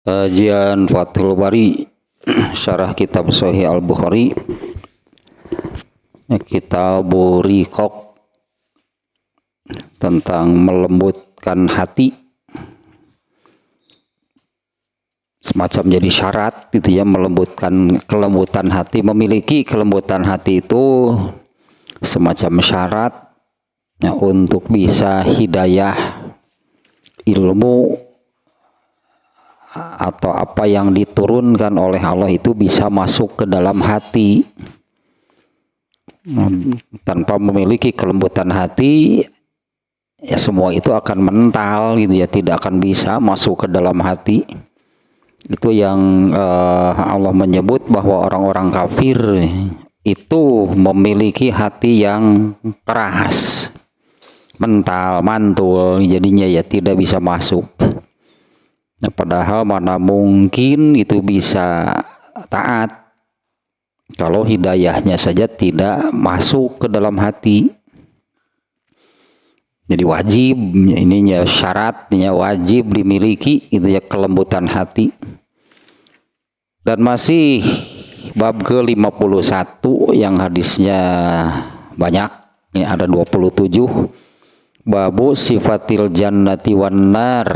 Kajian Fathul Bari Syarah Kitab Sahih Al-Bukhari, Kitab Riqaq, tentang melembutkan hati, semacam jadi syarat gitu ya, melembutkan kelembutan hati. Memiliki kelembutan hati itu semacam syarat ya, untuk bisa hidayah ilmu atau apa yang diturunkan oleh Allah itu bisa masuk ke dalam hati. Tanpa memiliki kelembutan hati, ya semua itu akan mental gitu ya, tidak akan bisa masuk ke dalam hati. Itu yang Allah menyebut bahwa orang-orang kafir itu memiliki hati yang keras, mental, mantul, jadinya ya tidak bisa masuk. Nah, padahal mana mungkin itu bisa taat kalau hidayahnya saja tidak masuk ke dalam hati. Jadi wajib, ininya syaratnya wajib dimiliki itu ya, kelembutan hati. Dan masih bab ke-51 yang hadisnya banyak, ini ada 27. Babu sifatil jannati wan nar,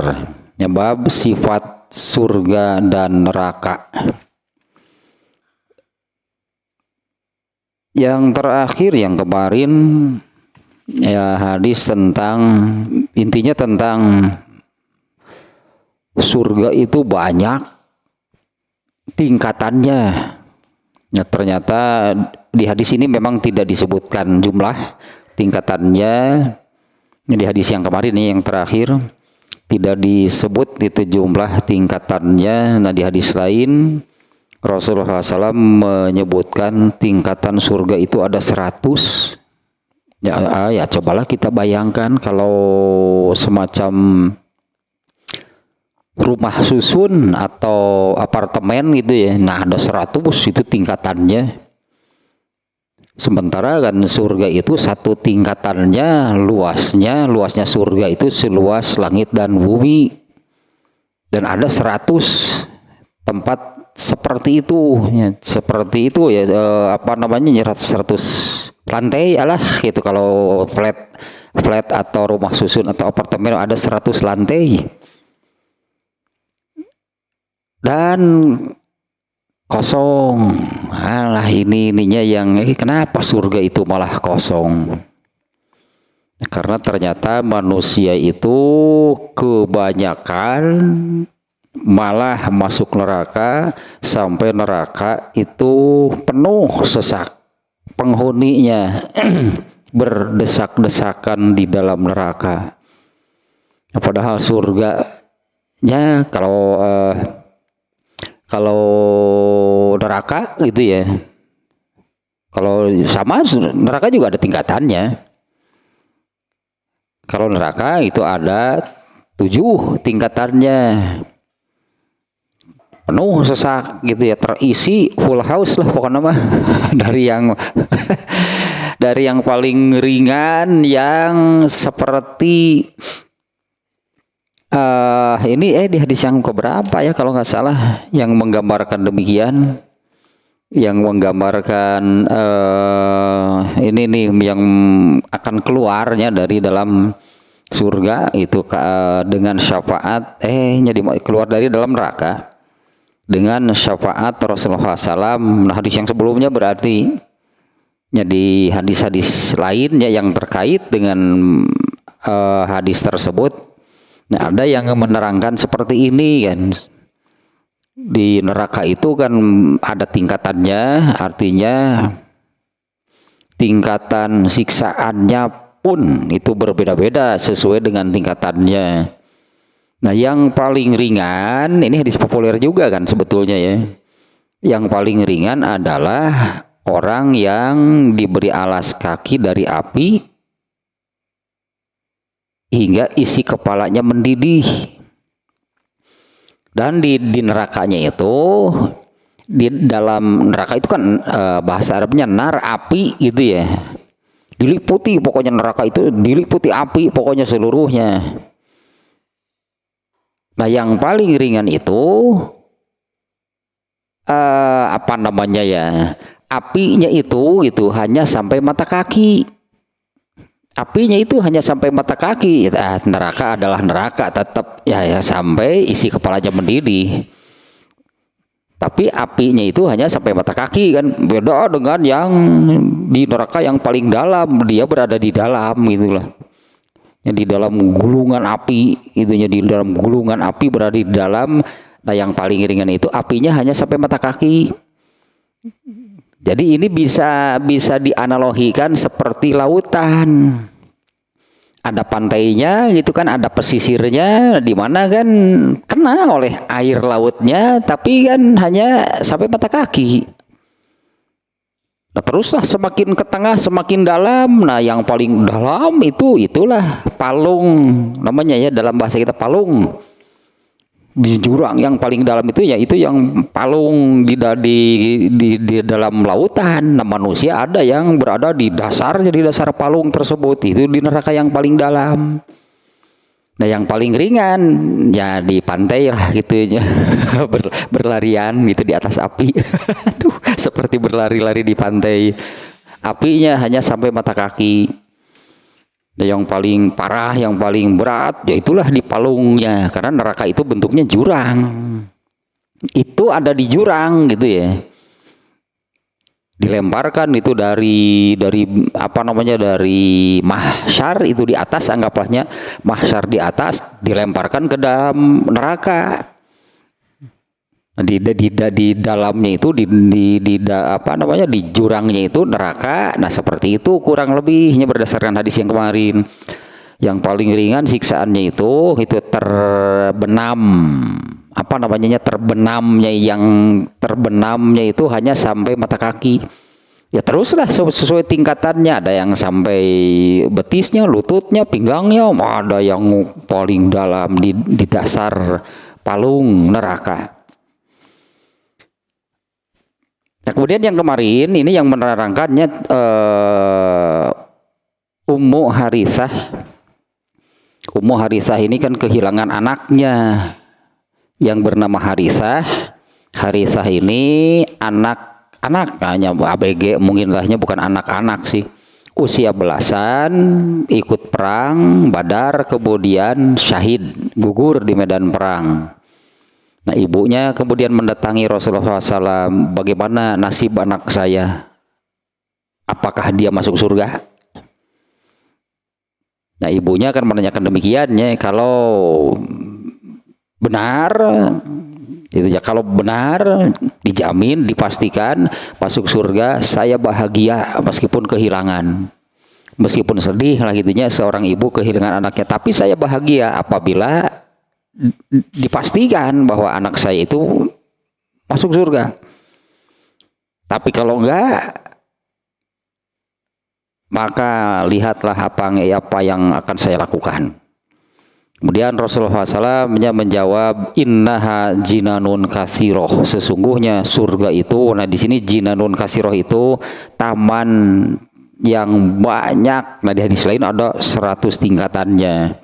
ya, bab sifat surga dan neraka. Yang terakhir yang kemarin ya, hadis tentang, intinya tentang surga itu banyak tingkatannya. Nah, ternyata di hadis ini memang tidak disebutkan jumlah tingkatannya. Di hadis yang kemarin nih, yang terakhir, tidak disebut itu jumlah tingkatannya. Nah, di hadis lain Rasulullah SAW menyebutkan tingkatan surga itu ada 100. Ya cobalah kita bayangkan kalau semacam rumah susun atau apartemen gitu ya. Nah, ada 100 itu tingkatannya. Sementara kan surga itu satu tingkatannya, luasnya surga itu seluas langit dan bumi. Dan ada 100 tempat seperti itu ya, apa namanya, 100 lantai alah gitu. Kalau flat atau rumah susun atau apartemen ada 100 lantai. Dan kosong. Alah, ininya yang kenapa surga itu malah kosong? Karena ternyata manusia itu kebanyakan malah masuk neraka, sampai neraka itu penuh sesak, penghuninya berdesak-desakan di dalam neraka. Padahal surganya, kalau neraka gitu ya, kalau sama neraka juga ada tingkatannya. Kalau neraka itu ada 7 tingkatannya, penuh sesak gitu ya, terisi full house lah pokoknya mah. dari yang paling ringan, yang seperti ini di hadis yang keberapa ya kalau nggak salah, yang menggambarkan demikian, yang menggambarkan ini nih yang akan keluarnya dari dalam surga itu dengan syafaat jadi keluar dari dalam neraka dengan syafaat Rasulullah SAW. Nah, hadis yang sebelumnya berarti jadi hadis-hadis lainnya yang terkait dengan hadis tersebut. Nah, ada yang menerangkan seperti ini kan, di neraka itu kan ada tingkatannya, artinya tingkatan siksaannya pun itu berbeda-beda sesuai dengan tingkatannya. Nah, yang paling ringan, ini hadis populer juga kan sebetulnya ya, yang paling ringan adalah orang yang diberi alas kaki dari api hingga isi kepalanya mendidih. Dan di nerakanya itu, di dalam neraka itu kan bahasa Arabnya nar, api gitu ya, diliputi pokoknya, neraka itu diliputi api pokoknya seluruhnya. Nah, yang paling ringan itu apa namanya ya? Apinya itu hanya sampai mata kaki. Apinya itu hanya sampai mata kaki. Neraka adalah neraka tetap ya sampai isi kepalanya mendidih. Tapi apinya itu hanya sampai mata kaki kan. Beda dengan yang di neraka yang paling dalam, dia berada di dalam gitulah. Yang di dalam gulungan api, itunya di dalam gulungan api berada di dalam. Nah, yang paling ringan itu apinya hanya sampai mata kaki. Jadi ini bisa dianalogikan seperti lautan. Ada pantainya gitu kan, ada pesisirnya di mana kan kena oleh air lautnya, tapi kan hanya sampai mata kaki. Nah, teruslah semakin ke tengah semakin dalam. Nah, yang paling dalam itulah palung namanya ya, dalam bahasa kita palung. Di jurang yang paling dalam itu ya itu yang palung di dalam lautan. Nah, manusia ada yang berada di dasar palung tersebut, itu di neraka yang paling dalam. Nah, yang paling ringan ya di pantai lah gitu ya. Berlarian gitu di atas api. Aduh, seperti berlari-lari di pantai. Apinya hanya sampai mata kaki. Nah, yang paling parah, yang paling berat, ya itulah di palungnya. Karena neraka itu bentuknya jurang. Itu ada di jurang gitu ya. Dilemparkan itu dari apa namanya, dari mahsyar itu di atas, anggaplah mahsyar di atas, dilemparkan ke dalam neraka. Di dalamnya itu apa namanya, di jurangnya itu neraka. Nah, seperti itu kurang lebihnya berdasarkan hadis yang kemarin. Yang paling ringan siksaannya itu terbenam, apa namanya, terbenamnya itu hanya sampai mata kaki. Ya teruslah sesuai tingkatannya, ada yang sampai betisnya, lututnya, pinggangnya, ada yang paling dalam di dasar palung neraka. Nah, kemudian yang kemarin ini yang menerangkannya Ummu Harithah. Ummu Harithah ini kan kehilangan anaknya yang bernama Harithah. Harithah ini anak hanya ABG, mungkin lahnya bukan anak-anak sih. Usia belasan, ikut perang Badar, kemudian syahid, gugur di medan perang. Nah, ibunya kemudian mendatangi Rasulullah SAW, bagaimana nasib anak saya? Apakah dia masuk surga? Nah, ibunya akan menanyakan demikiannya. Kalau benar, itu ya, kalau benar dijamin, dipastikan masuk surga, saya bahagia meskipun kehilangan. Meskipun sedih lah gitunya seorang ibu kehilangan anaknya, tapi saya bahagia apabila dipastikan bahwa anak saya itu masuk surga. Tapi kalau enggak, maka lihatlah apa yang akan saya lakukan. Kemudian Rasulullah SAW menjawab, innaha jinanun katsiroh, sesungguhnya surga itu, nah di sini jinanun katsiroh itu taman yang banyak. Nah, di hadis lain ada 100 tingkatannya.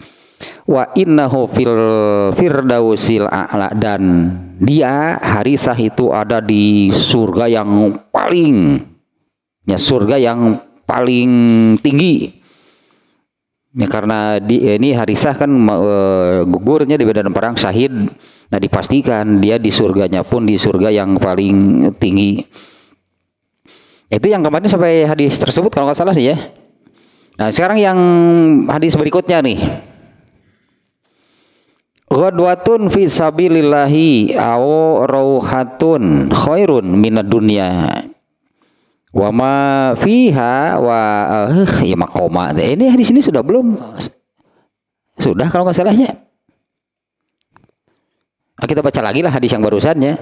Wa innahu fil firdausil a'la, dan dia Harithah itu ada di surga yang paling, ya surga yang paling tinggi. Ya, karena ini Harithah kan gugurnya di medan perang, syahid. Nah, dipastikan dia di surganya pun di surga yang paling tinggi. Itu yang kemarin sampai hadis tersebut kalau nggak salah ya. Nah, sekarang yang hadis berikutnya nih. Ghadwatun fi sabilillahi aw rauhatun khairun minad dunya wa ma fiha wa ya makoma. Ini hadis ini sudah belum? Sudah kalau nggak salahnya. Kita baca lagi lah hadis yang barusannya.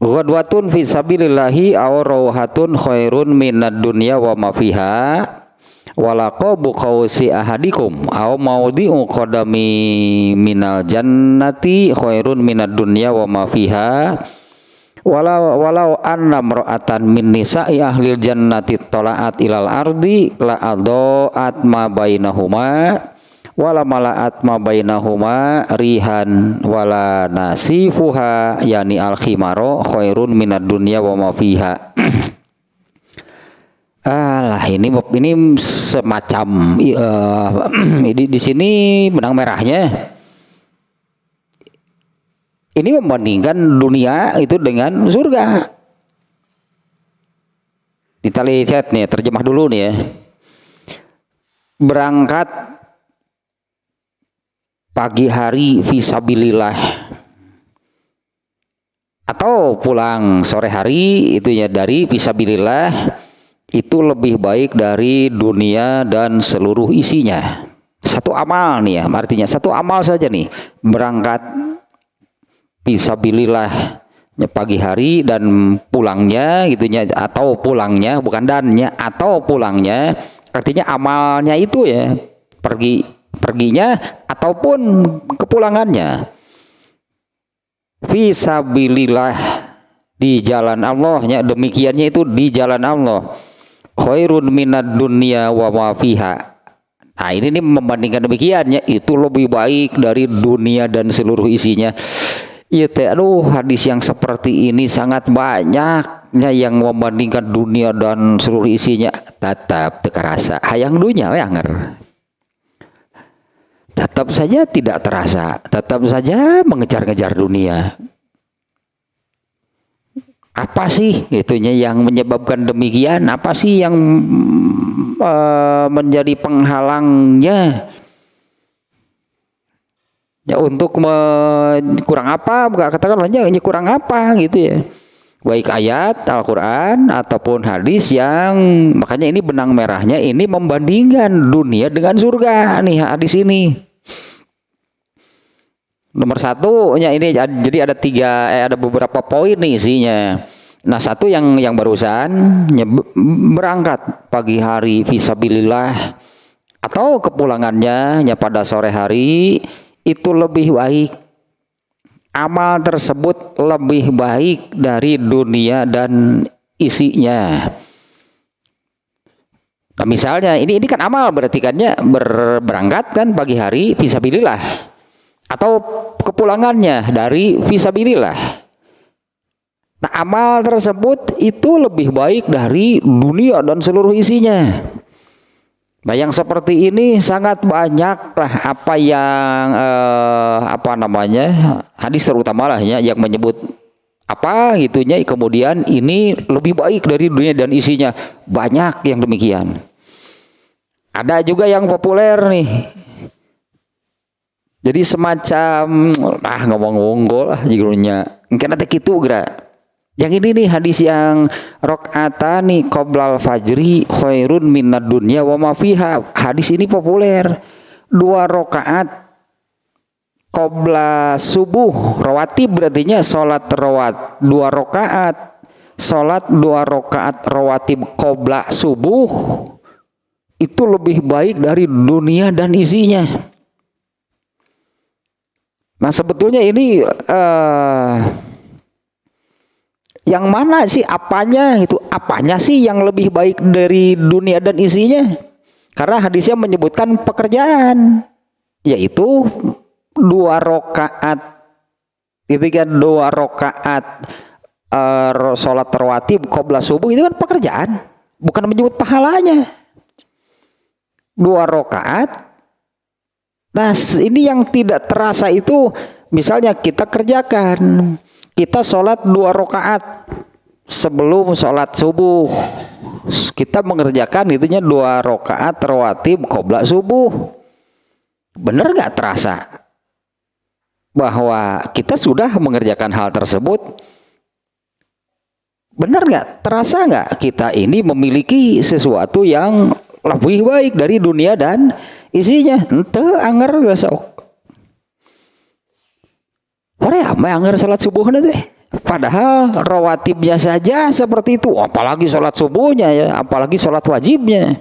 Ghadwatun fi sabilillahi aw rauhatun khairun minad dunya wa ma fiha walaqabu qausi ahadikum aw maudhi'u qadami minal jannati khairun minad dunya wa ma fiha walau anna mar'atan min nisa'i ahlil jannati tala'at ilal ardi la adha'at ma bainahuma wala malaat ma bainahuma rihan wala nasifuha yani al khimaro khairun minad dunya wa ma fiha. Alah ini semacam di sini benang merahnya ini membandingkan dunia itu dengan surga. Kita lihat nih, terjemah dulu nih ya. Berangkat pagi hari fisabilillah atau pulang sore hari itu ya dari fisabilillah itu lebih baik dari dunia dan seluruh isinya. Satu amal nih ya, artinya satu amal saja nih, berangkat fisabilillah pagi hari dan pulangnya gitunya, atau pulangnya bukan dannya, atau pulangnya artinya amalnya itu ya, perginya ataupun kepulangannya. Fisabilillah di jalan Allah ya, demikiannya itu di jalan Allah. Khairun minad dunya wa ma fiha. Nah ini nih membandingkan demikiannya itu lebih baik dari dunia dan seluruh isinya. Iya teh, aduh hadis yang seperti ini sangat banyaknya yang membandingkan dunia dan seluruh isinya. Tetap terasa hayang dunia yanger. Tetap saja tidak terasa, tetap saja mengejar-ngejar dunia. Apa sih itunya yang menyebabkan demikian? Apa sih yang menjadi penghalangnya? Ya untuk kurang apa, katakan aja kurang apa gitu ya. Baik ayat Al-Quran ataupun hadis yang makanya ini benang merahnya ini membandingkan dunia dengan surga nih hadis ini. Nomor satu ya ini jadi ada ada beberapa poin nih isinya. Nah satu yang barusan berangkat pagi hari fisabilillah atau kepulangannya ya pada sore hari itu lebih baik, amal tersebut lebih baik dari dunia dan isinya. Nah misalnya ini kan amal berarti kannya berangkat kan pagi hari fisabilillah atau kepulangannya dari fisabilillah. Nah amal tersebut itu lebih baik dari dunia dan seluruh isinya. Nah yang seperti ini sangat banyak lah apa yang hadis terutama lah ya yang menyebut apa gitunya, kemudian ini lebih baik dari dunia dan isinya, banyak yang demikian. Ada juga yang populer nih, jadi semacam ngomong lah judulnya mungkin ada gitu gerak. Yang ini nih hadis yang rakaatani qoblal fajri khairun minad dunya wa ma fiha. Hadis ini populer. 2 rakaat qobla subuh rawatib berartinya salat rawat 2 rakaat. Salat 2 rakaat rawatib qobla subuh itu lebih baik dari dunia dan isinya. Nah sebetulnya ini yang mana sih apanya itu? Apanya sih yang lebih baik dari dunia dan isinya? Karena hadisnya menyebutkan pekerjaan, yaitu 2 rakaat. Itu kan 2 rakaat sholat rawatib qobla subuh itu kan pekerjaan, bukan menyebut pahalanya. 2 rakaat. Nah ini yang tidak terasa itu, misalnya kita kerjakan. Kita sholat 2 rakaat sebelum sholat subuh. Kita mengerjakan itunya 2 rakaat rawatib qobla subuh. Benar nggak terasa bahwa kita sudah mengerjakan hal tersebut? Benar nggak terasa nggak kita ini memiliki sesuatu yang lebih baik dari dunia dan isinya? Ente anger besok. Korea anger salat subuh nanti. Padahal rawatibnya saja seperti itu, apalagi salat subuhnya ya, apalagi salat wajibnya.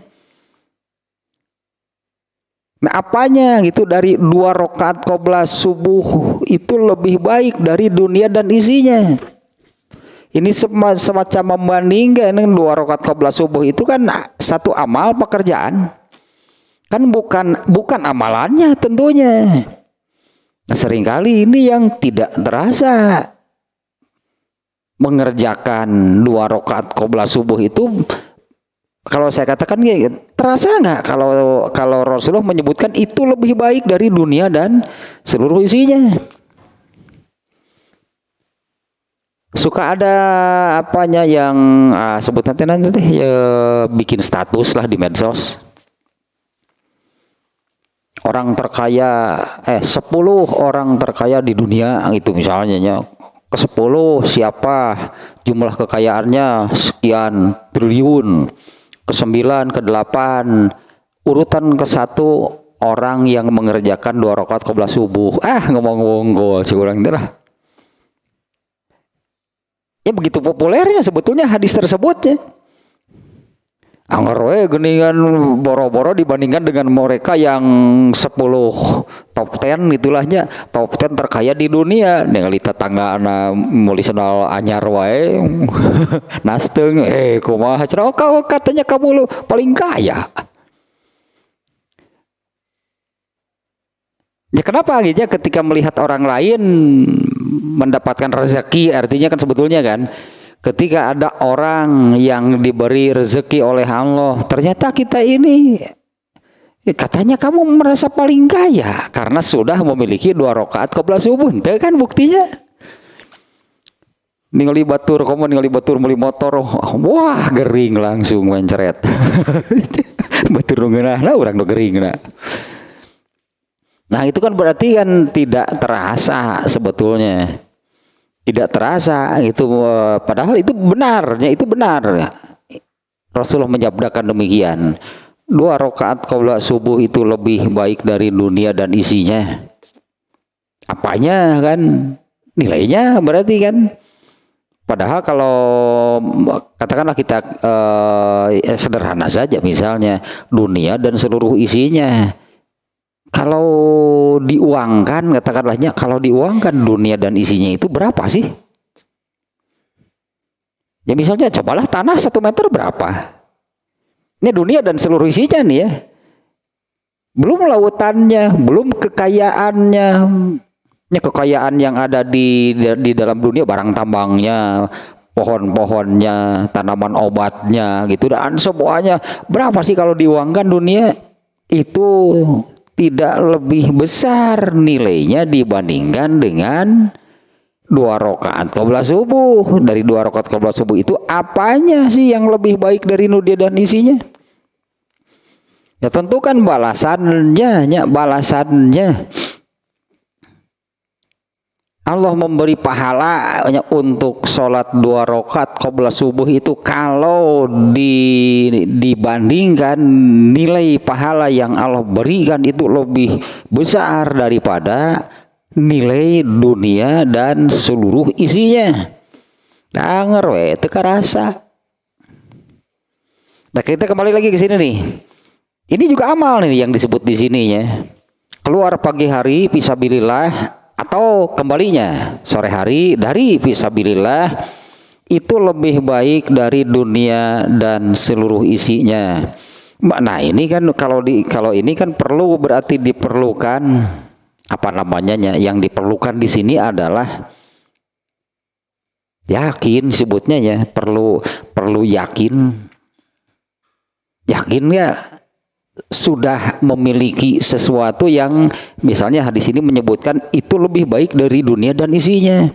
Nah apanya gitu dari 2 rakaat qobla subuh itu lebih baik dari dunia dan isinya. Ini semacam membandingkan 2 rakaat qobla subuh itu kan satu amal pekerjaan. Kan bukan amalannya tentunya. Nah, seringkali ini yang tidak terasa. Mengerjakan 2 rakaat qobliyah subuh itu, kalau saya katakan ya, terasa nggak kalau Rasulullah menyebutkan itu lebih baik dari dunia dan seluruh isinya. Suka ada apanya yang sebut nanti ya, bikin status lah di medsos. Orang terkaya 10 orang terkaya di dunia itu misalnya ya. Ke-10 siapa, jumlah kekayaannya sekian triliun. Ke-9, ke-8 urutan ke-1 orang yang mengerjakan 2 rakaat qobliyah subuh. Ngomong-ngomong gol curang itu lah. Ya begitu populernya sebetulnya hadis tersebut ya. Anggar we geningan boro-boro dibandingkan dengan mereka yang 10 top 10 itulahnya, top 10 terkaya di dunia. Ningali tetanggana meuli sendal anyar wae. Nasteung kumaha cenah katanya kamu lu paling kaya. Ya kenapa gitu ya, ketika melihat orang lain mendapatkan rezeki, artinya kan sebetulnya kan ketika ada orang yang diberi rezeki oleh Allah, ternyata kita ini katanya kamu merasa paling kaya karena sudah memiliki 2 rakaat qobliyah subuh. Itu kan buktinya. Ningali batur meuli motor, wah gering langsung menceret. Batur nu geunahna urang nu geringna. Nah, itu kan berarti kan tidak terasa sebetulnya. Tidak terasa itu, padahal itu benar. Rasulullah menyabdakan demikian. 2 rakaat qobliyah subuh itu lebih baik dari dunia dan isinya. Apanya kan? Nilainya berarti kan. Padahal kalau katakanlah kita sederhana saja misalnya dunia dan seluruh isinya. Kalau diuangkan, katakanlahnya kalau diuangkan dunia dan isinya itu berapa sih? Ya misalnya cobalah tanah 1 meter berapa? Ini dunia dan seluruh isinya nih ya. Belum lautannya, belum kekayaannya. Ini kekayaan yang ada di dalam dunia, barang tambangnya, pohon-pohonnya, tanaman obatnya gitu, dan semuanya. Berapa sih kalau diuangkan dunia? Itu tidak lebih besar nilainya dibandingkan dengan 2 rakaat qobliyah subuh. Dari 2 rakaat qobliyah subuh itu apanya sih yang lebih baik dari dunia dan isinya? Ya tentu kan balasannya. Allah memberi pahala untuk sholat 2 rakaat qobliyah subuh itu kalau dibandingkan nilai pahala yang Allah berikan itu lebih besar daripada nilai dunia dan seluruh isinya. Danger we teu karasa. Nah, kita kembali lagi ke sini nih. Ini juga amal nih yang disebut di sini ya. Keluar pagi hari fisabilillah atau kembalinya sore hari dari fisabilillah itu lebih baik dari dunia dan seluruh isinya. Nah, ini kan kalau ini kan perlu, berarti diperlukan apa namanya, yang diperlukan di sini adalah yakin, sebutnya ya, perlu yakin ya sudah memiliki sesuatu yang misalnya hadis ini menyebutkan itu lebih baik dari dunia dan isinya.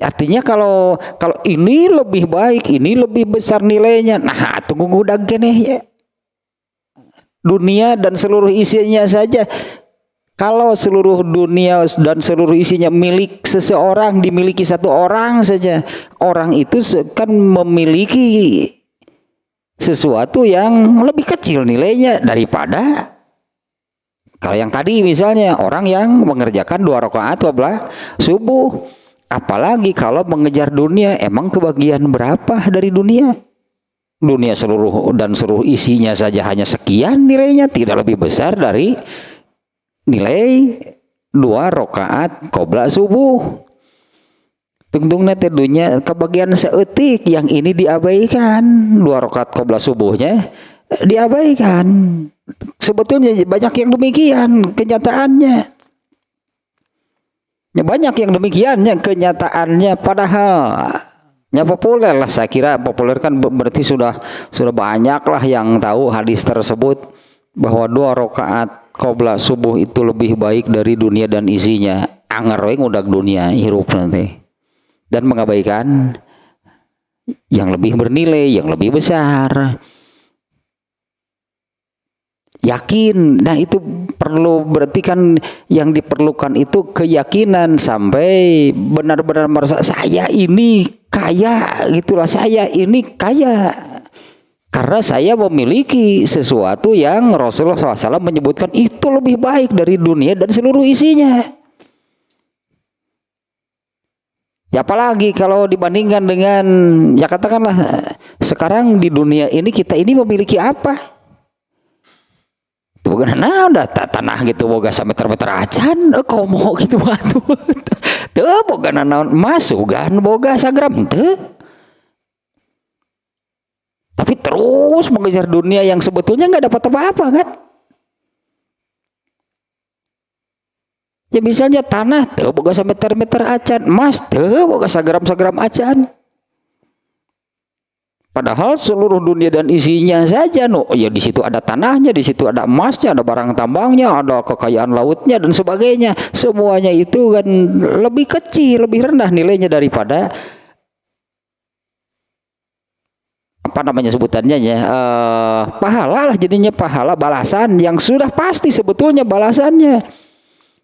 Artinya kalau ini lebih baik, ini lebih besar nilainya. Nah, tunggu udah gini ya. Dunia dan seluruh isinya saja. Kalau seluruh dunia dan seluruh isinya milik seseorang, dimiliki 1 orang saja, orang itu kan memiliki sesuatu yang lebih kecil nilainya daripada kalau yang tadi misalnya orang yang mengerjakan 2 rakaat qobliyah subuh. Apalagi kalau mengejar dunia, emang kebagian berapa dari dunia? Dunia seluruh dan seluruh isinya saja hanya sekian nilainya, tidak lebih besar dari nilai 2 rakaat qobliyah subuh. Tungtungna teh dunya kebagian seeutik, yang ini diabaikan. 2 rakaat qabla subuhnya diabaikan. Sebetulnya banyak yang demikian kenyataannya. Ya, banyak yang demikiannya kenyataannya, padahal ya populer lah, saya kira populer kan berarti sudah banyak lah yang tahu hadis tersebut bahwa 2 rakaat qabla subuh itu lebih baik dari dunia dan isinya. Anger we ngudag dunia hirup nanti, dan mengabaikan yang lebih bernilai, yang lebih besar. Yakin, nah itu perlu, berarti kan yang diperlukan itu keyakinan sampai benar-benar merasa saya ini kaya, gitulah, saya ini kaya karena saya memiliki sesuatu yang Rasulullah SAW menyebutkan itu lebih baik dari dunia dan seluruh isinya. Ya apalagi kalau dibandingkan dengan, ya katakanlah sekarang di dunia ini kita ini memiliki apa? Bukan udah tanah gitu boga sameter-meter acan komo gitu batu. Teu boga naon emas ugan boga sagram teu. Tapi terus mengejar dunia yang sebetulnya nggak dapat apa-apa kan? Ya misalnya tanah teu boga sameter-meter acan, emas teu boga sagram-sagram acan. Padahal seluruh dunia dan isinya saja, ya di situ ada tanahnya, di situ ada emasnya, ada barang tambangnya, ada kekayaan lautnya dan sebagainya. Semuanya itu kan lebih kecil, lebih rendah nilainya daripada apa namanya sebutannya ya, pahala lah jadinya, pahala balasan yang sudah pasti sebetulnya balasannya.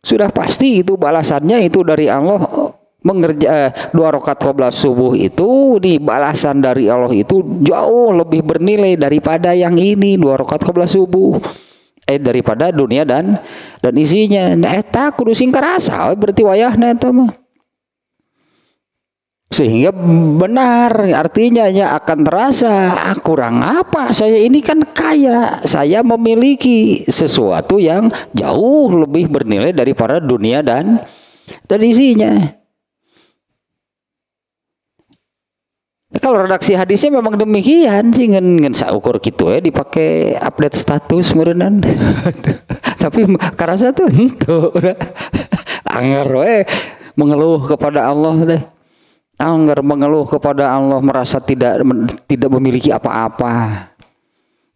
Sudah pasti itu balasannya itu dari Allah. 2 rakaat qabla subuh itu di balasan dari Allah itu jauh lebih bernilai daripada yang ini 2 rakaat qabla subuh, daripada dunia dan isinya. Nah eta kudu sing karasa berarti wayahna eta mah, sehingga benar artinya ya akan terasa kurang apa, saya ini kan kaya, saya memiliki sesuatu yang jauh lebih bernilai daripada dunia dan isinya. Kalau redaksi hadisnya memang demikian sih, ngen saukur gitu ya dipakai update status meureunan. Tapi karasa tuh henteu udah anger we mengeluh kepada Allah teh. Anger mengeluh kepada Allah, merasa tidak memiliki apa-apa.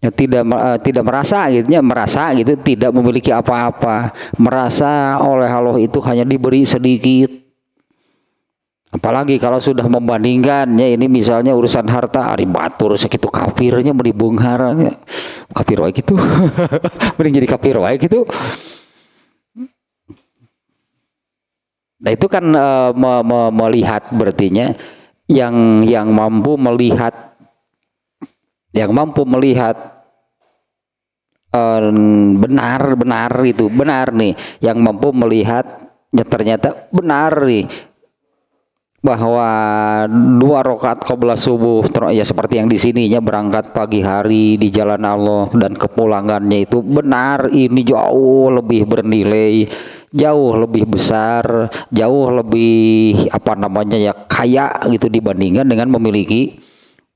Ya tidak merasa gitu, merasa gitu tidak memiliki apa-apa. Merasa oleh Allah itu hanya diberi sedikit. Apalagi kalau sudah membandingkannya ini misalnya urusan harta, ari batur sakitu kafirnya meni beunghar kafir wae gitu. Mending jadi kafir wae gitu. Nah itu kan melihat berartinya yang mampu melihat benar itu benar nih, yang mampu melihat ya ternyata benar nih bahwa 2 rakaat qabla subuh ya seperti yang di sininya berangkat pagi hari di jalan Allah dan kepulangannya itu benar, ini jauh lebih bernilai, jauh lebih besar, jauh lebih apa namanya ya kaya gitu dibandingkan dengan memiliki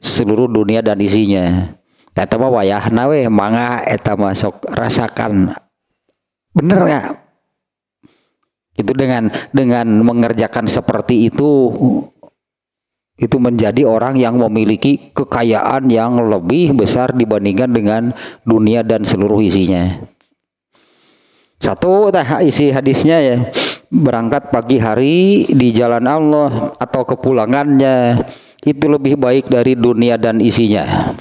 seluruh dunia dan isinya. Eta mah wayahna we mangga eta masuk rasakan bener ya. Itu dengan mengerjakan seperti itu menjadi orang yang memiliki kekayaan yang lebih besar dibandingkan dengan dunia dan seluruh isinya. Satu isi hadisnya ya, berangkat pagi hari di jalan Allah atau kepulangannya itu lebih baik dari dunia dan isinya.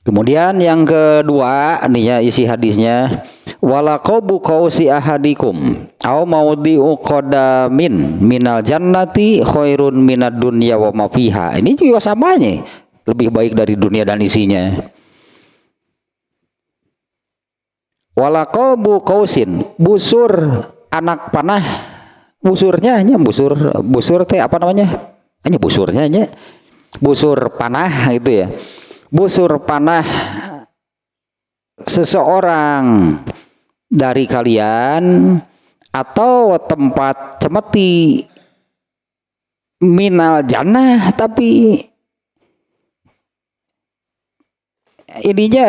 Kemudian yang kedua nih ya isi hadisnya, walaqabu qausi ahadikum au maudi'u qadamin minal jannati khairun minad dunya wa ma fiha. Ini juga samanya lebih baik dari dunia dan isinya. Walaqabu qausin, busur anak panah, busurnya hanya busur teh apa namanya? Hanya busurnya hanya busur panah gitu ya. Busur panah seseorang dari kalian atau tempat cemeti minal jannah, tapi ininya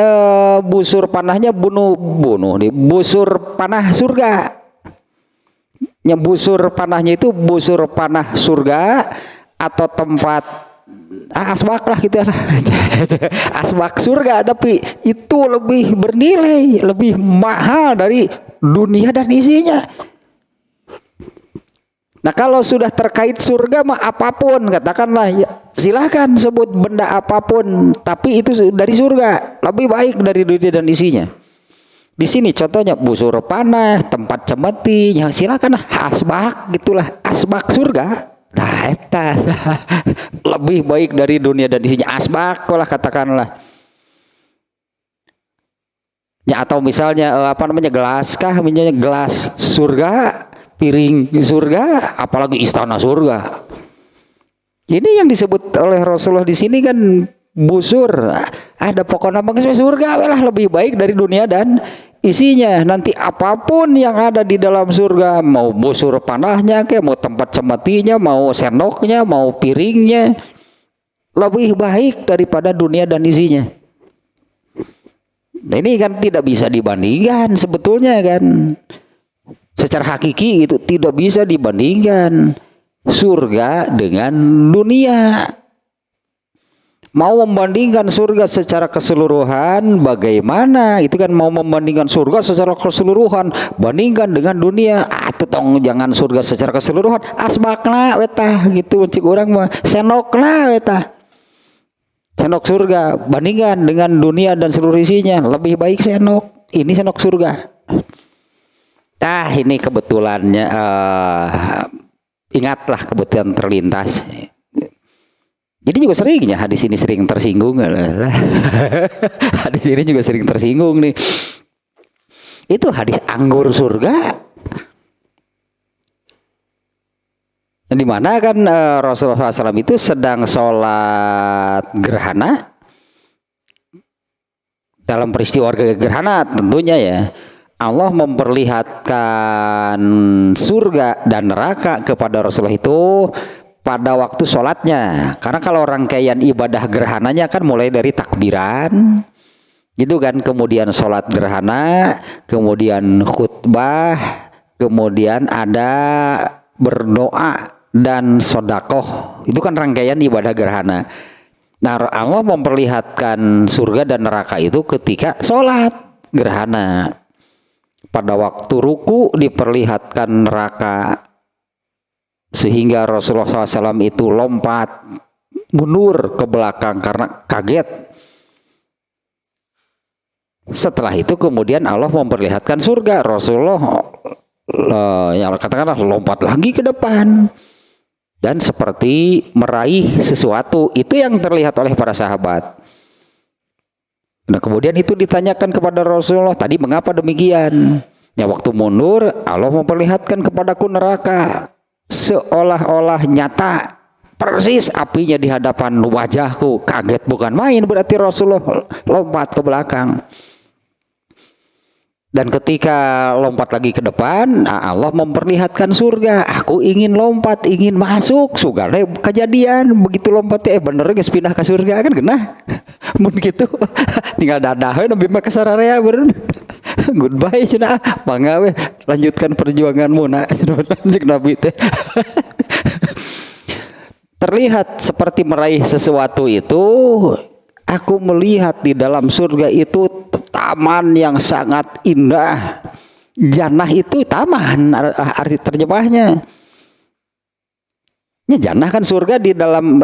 busur panahnya bunuh nih, busur panah surga. Yang busur panahnya itu busur panah surga atau tempat asbak lah gitu lah. Asbak surga, tapi itu lebih bernilai, lebih mahal dari dunia dan isinya. Nah, kalau sudah terkait surga mah apapun, katakanlah ya, silahkan sebut benda apapun, tapi itu dari surga, lebih baik dari dunia dan isinya. Di sini contohnya busur panah, tempat cemeti, ya silakan asbak gitulah, asbak surga. Nah, eta lebih baik dari dunia dan isinya, asbak lah katakanlah. Ya, atau misalnya gelas kah, misalnya gelas surga, piring surga, apalagi istana surga. Ini yang disebut oleh Rasulullah di sini kan busur. Ada pokoknya surga lah lebih baik dari dunia dan isinya. Nanti apapun yang ada di dalam surga, mau busur panahnya, kayak mau tempat cemetinya, mau sendoknya, mau piringnya, lebih baik daripada dunia dan isinya. Nah, ini kan tidak bisa dibandingkan sebetulnya kan. Secara hakiki itu tidak bisa dibandingkan surga dengan dunia. Mau membandingkan surga secara keseluruhan bagaimana? Itu kan mau membandingkan surga secara keseluruhan, bandingkan dengan dunia. Tong jangan surga secara keseluruhan, asbakna wetah gitu cik urang mah, senokna wetah. Senok surga bandingkan dengan dunia dan seluruh isinya, lebih baik senok. Ini senok surga. Nah, ini kebetulannya ingatlah kebetulan terlintas. Jadi juga seringnya hadis ini sering tersinggung. Hadis ini juga sering tersinggung nih. Itu hadis anggur surga. Di mana kan Rasulullah SAW itu sedang sholat gerhana. Dalam peristiwa gerhana tentunya ya. Allah memperlihatkan surga dan neraka kepada Rasulullah itu pada waktu sholatnya. Karena kalau rangkaian ibadah gerhananya kan mulai dari takbiran, gitu kan, kemudian sholat gerhana, kemudian khutbah, kemudian ada berdoa dan sodakoh. Itu kan rangkaian ibadah gerhana. Nah, Allah memperlihatkan surga dan neraka itu ketika sholat gerhana. Pada waktu ruku diperlihatkan neraka, sehingga Rasulullah SAW itu lompat mundur ke belakang karena kaget. Setelah itu kemudian Allah memperlihatkan surga. Rasulullah yang katakanlah lompat lagi ke depan dan seperti meraih sesuatu. Itu yang terlihat oleh para sahabat. Nah, kemudian itu ditanyakan kepada Rasulullah, tadi mengapa demikian? Ya, waktu mundur Allah memperlihatkan kepadaku neraka seolah-olah nyata persis apinya di hadapan wajahku. Kaget bukan main berarti Rasulullah lompat ke belakang. Dan ketika lompat lagi ke depan, Allah memperlihatkan surga. Aku ingin lompat, ingin masuk. Sugane kejadian begitu lompat bener geus pindah ke surga kan genah. Mun gitu tinggal dadaheun nepi mah ka sararea beureun. Goodbye cenah. Mangga we lanjutkan perjuanganmu na cek Nabi teh. Terlihat seperti meraih sesuatu itu. Aku melihat di dalam surga itu taman yang sangat indah. Jannah itu taman, arti terjemahnya. Ya, jannah kan surga di dalam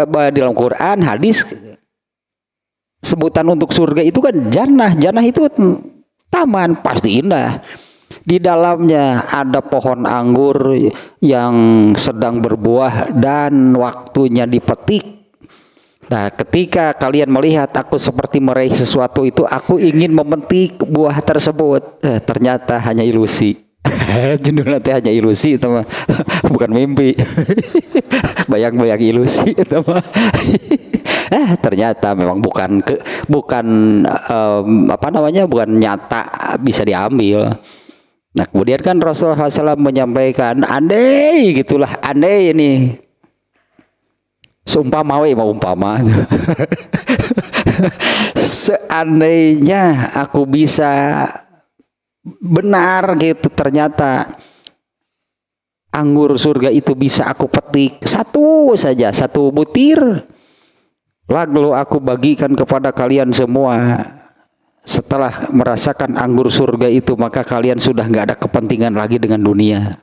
Quran, hadis sebutan untuk surga itu kan jannah. Jannah itu taman, pasti indah. Di dalamnya ada pohon anggur yang sedang berbuah dan waktunya dipetik. Nah, ketika kalian melihat aku seperti meraih sesuatu itu, aku ingin memetik buah tersebut. Ternyata hanya ilusi. Judulnya hanya ilusi, teman. Bukan mimpi. Bayang-bayang ilusi, teman. Ternyata memang bukan bukan nyata bisa diambil. Nah, kemudian kan Rasulullah SAW menyampaikan, andai gitulah, andai ini Seumpama we mau umpama. Seandainya aku bisa benar gitu, ternyata anggur surga itu bisa aku petik satu saja, satu butir, lalu aku bagikan kepada kalian semua. Setelah merasakan anggur surga itu, maka kalian sudah nggak ada kepentingan lagi dengan dunia.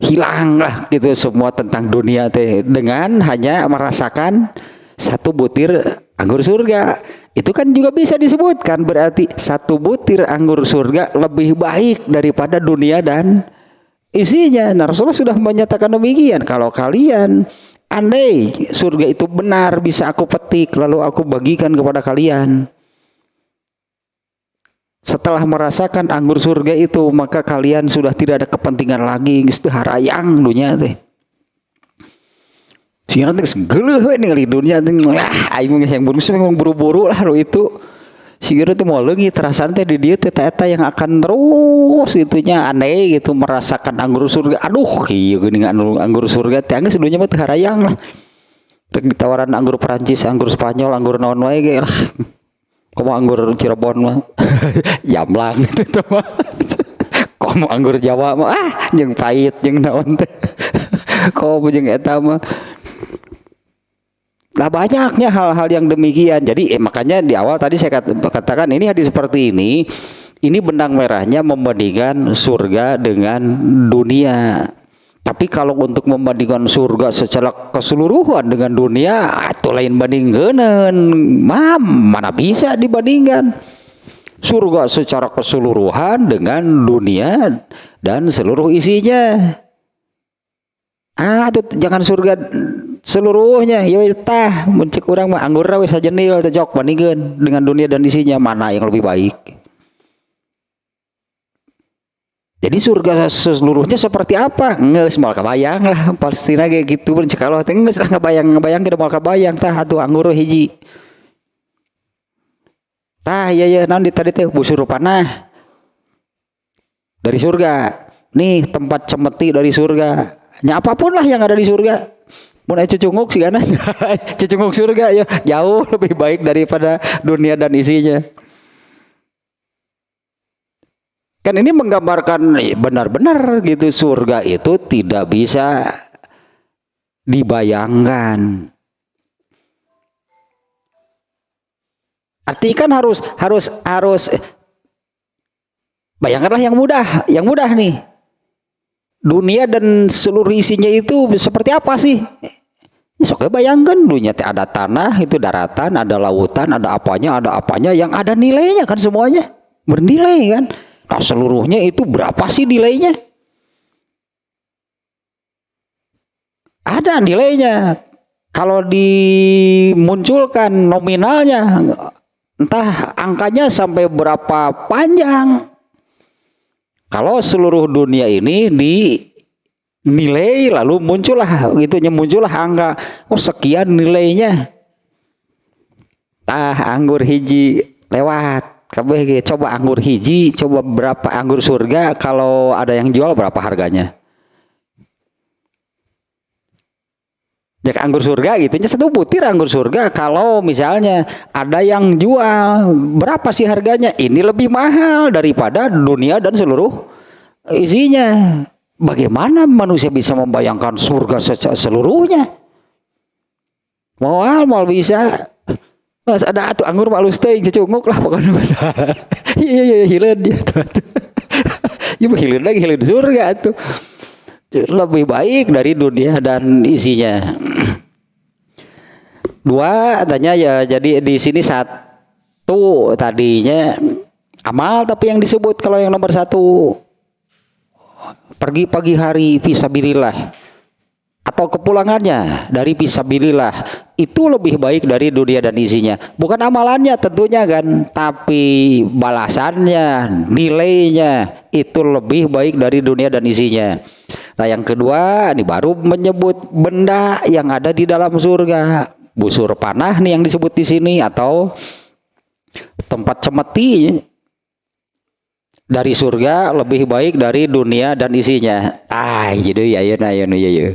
Hilanglah gitu semua tentang dunia teh, dengan hanya merasakan satu butir anggur surga. Itu kan juga bisa disebutkan, berarti satu butir anggur surga lebih baik daripada dunia dan isinya. Nah, Rasulullah sudah menyatakan demikian. Kalau kalian, andai surga itu benar bisa aku petik lalu aku bagikan kepada kalian, setelah merasakan anggur surga itu, maka kalian sudah tidak ada kepentingan lagi, geus teu harayang dunia teh. Sieun teh geuleuh we ningali dunia teh, lah aing mah yang buru-buru lah lo itu. Sieun teh moal leungit terasaan teh di dieu teh eta yang akan terus itunya aneh gitu merasakan anggur surga. Aduh, ieu geuning anggur surga teh geus dunya mah teu harayang lah. Rek ditawaran anggur Perancis, anggur Spanyol, anggur naon wae ge lah. Komo anggur Cirebon mah jamblang gitu mah. Komo anggur Jawa mah jeung pahit jeung naon teh. Komo jeung eta mah. Nah, banyaknya hal-hal yang demikian. Jadi makanya di awal tadi saya katakan ini hadis seperti ini benang merahnya membandingkan surga dengan dunia. Tapi kalau untuk membandingkan surga secara keseluruhan dengan dunia, itu lain bandingkeun. Mana bisa dibandingkan surga secara keseluruhan dengan dunia dan seluruh isinya. Itu jangan surga seluruhnya. Ya tah muncik urang mah anggur we sajenil teh jok bandingkeun dengan dunia dan isinya, mana yang lebih baik. Jadi surga seluruhnya seperti apa? Ngeus moal kabayang lah, Palestina kayak gitu pun cek Allah teh geus ngabayang kita moal kabayang tah atuh anggur hiji. Tah ya naon di tadi teh busur panah dari surga. Nih tempat cemeti dari surga. Nya apapun lah yang ada di surga. Mun aya cucunguk sih kan. Cucunguk surga ya jauh lebih baik daripada dunia dan isinya. Kan ini menggambarkan benar-benar gitu, surga itu tidak bisa dibayangkan. Artinya kan harus bayangkanlah yang mudah nih. Dunia dan seluruh isinya itu seperti apa sih? Sok bayangkan dunia teh ada tanah, itu daratan, ada lautan, ada apanya yang ada nilainya kan, semuanya bernilai kan. Nah, seluruhnya itu berapa sih nilainya? Ada nilainya. Kalau dimunculkan nominalnya, entah angkanya sampai berapa panjang. Kalau seluruh dunia ini dinilai lalu muncullah angka, sekian nilainya. Anggur hiji lewat. Kabeh coba anggur hiji, coba berapa anggur surga, kalau ada yang jual berapa harganya? Ya anggur surga gitu, satu butir anggur surga kalau misalnya ada yang jual, berapa sih harganya? Ini lebih mahal daripada dunia dan seluruh isinya. Bagaimana manusia bisa membayangkan surga seluruhnya? Mau bisa. Mas ada atuh anggur malus teh cecunguk lah pokoknya. Iya hileun dia tuh. Ya hileun lagi hileun surga tuh. Lebih baik dari dunia dan isinya. Dua tanya ya, jadi di sini satu tadinya amal, tapi yang disebut kalau yang nomor satu pergi pagi hari fisabilillah atau kepulangannya dari fisabilillah itu lebih baik dari dunia dan isinya. Bukan amalannya tentunya kan, tapi balasannya, nilainya itu lebih baik dari dunia dan isinya. Nah, yang kedua ini baru menyebut benda yang ada di dalam surga. Busur panah nih yang disebut di sini, atau tempat cemeti dari surga lebih baik dari dunia dan isinya. Jadi ya.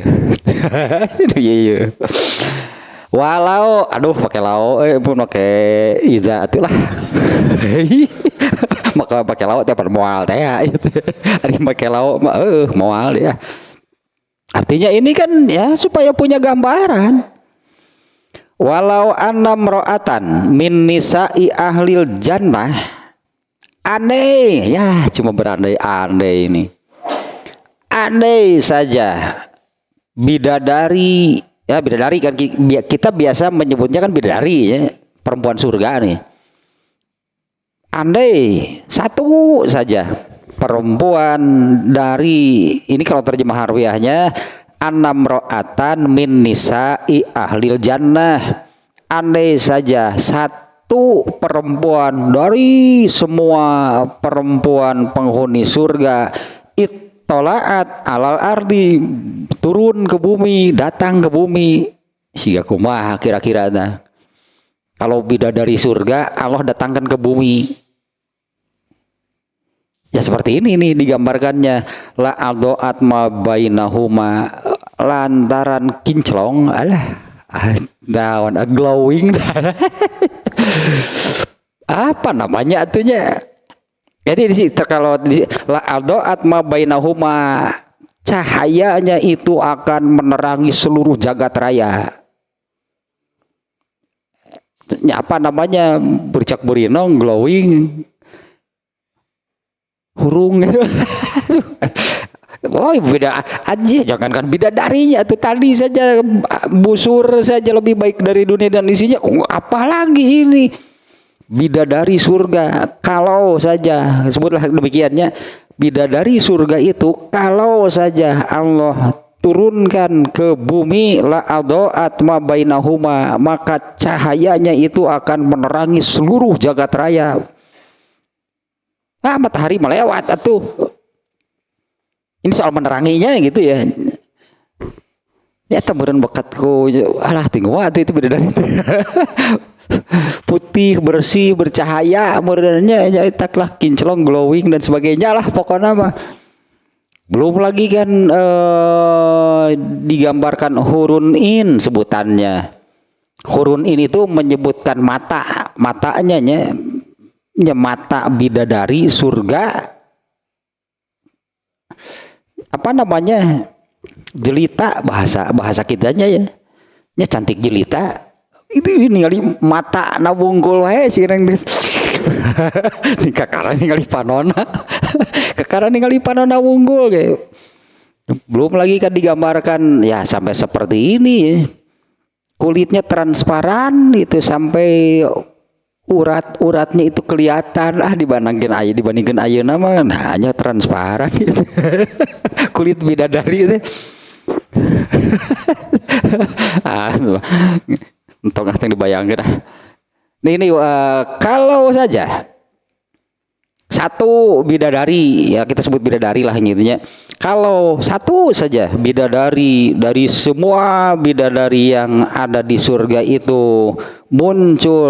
Iya, iya. Walau, aduh pakai lau, pun pakai iza itulah. Maka pakai lau tiap moal teh ya. Hari pakai lau, moal ya. Artinya ini kan ya supaya punya gambaran. Walau anam ro'atan min nisa'i ahlil jannah, aneh ya, cuma berandai-andai ini. Andai saja bidadari, ya bidadari kan kita biasa menyebutnya kan bidadari ya, perempuan surga nih. Andai satu saja perempuan dari, ini kalau terjemah harfiahnya, anam ro'atan min nisa'i ahlil jannah, andai saja satu perempuan dari semua perempuan penghuni surga, tolaat alal ardi, turun ke bumi, datang ke bumi, siga kumaha kira-kira nah. Kalau bidadari surga Allah datangkan ke bumi, ya seperti ini nih digambarkannya, la adoat ma bainahuma, lantaran kinclong, daun glowing. Apa namanya atunya? Jadi di kalau di la adoat ma bainahuma, cahayanya itu akan menerangi seluruh jagat raya. Apa namanya? Bercak berinong, glowing. Hurung gitu. Oh beda aja, jangankan bidadarinya itu tadi saja, busur saja lebih baik dari dunia dan isinya, apalagi ini bidadari surga. Kalau saja, sebutlah demikiannya, bidadari surga itu kalau saja Allah turunkan ke bumi, la adoat ma bainahuma, maka cahayanya itu akan menerangi seluruh jagat raya. Matahari melewat atuh. Ini soal meneranginya gitu ya. Ya temuran bekatku, alah tinggal itu bidadari. Putih, bersih, bercahaya, modelnya ya taklah kinclong, glowing dan sebagainya lah pokoknya mah. Belum lagi kan digambarkan hurun in sebutannya. Hurun in itu menyebutkan matanya mata bidadari surga, apa namanya, jelita bahasa kitanya ya cantik jelita. Itu ningali mata nabungkul wae sih neng des. Kakara ningali panona. Kakara ningali panona wunggul kayak. Belum lagi kan digambarkan ya sampai seperti ini ya. Kulitnya transparan itu sampai urat-uratnya itu kelihatan dibandingkan ayeuna mah hanya transparan gitu. Kulit bidadari itu. Entong yang dibayangkan. Ini kalau saja satu bidadari, ya kita sebut bidadari lah intinya. Kalau satu saja bidadari dari semua bidadari yang ada di surga itu muncul,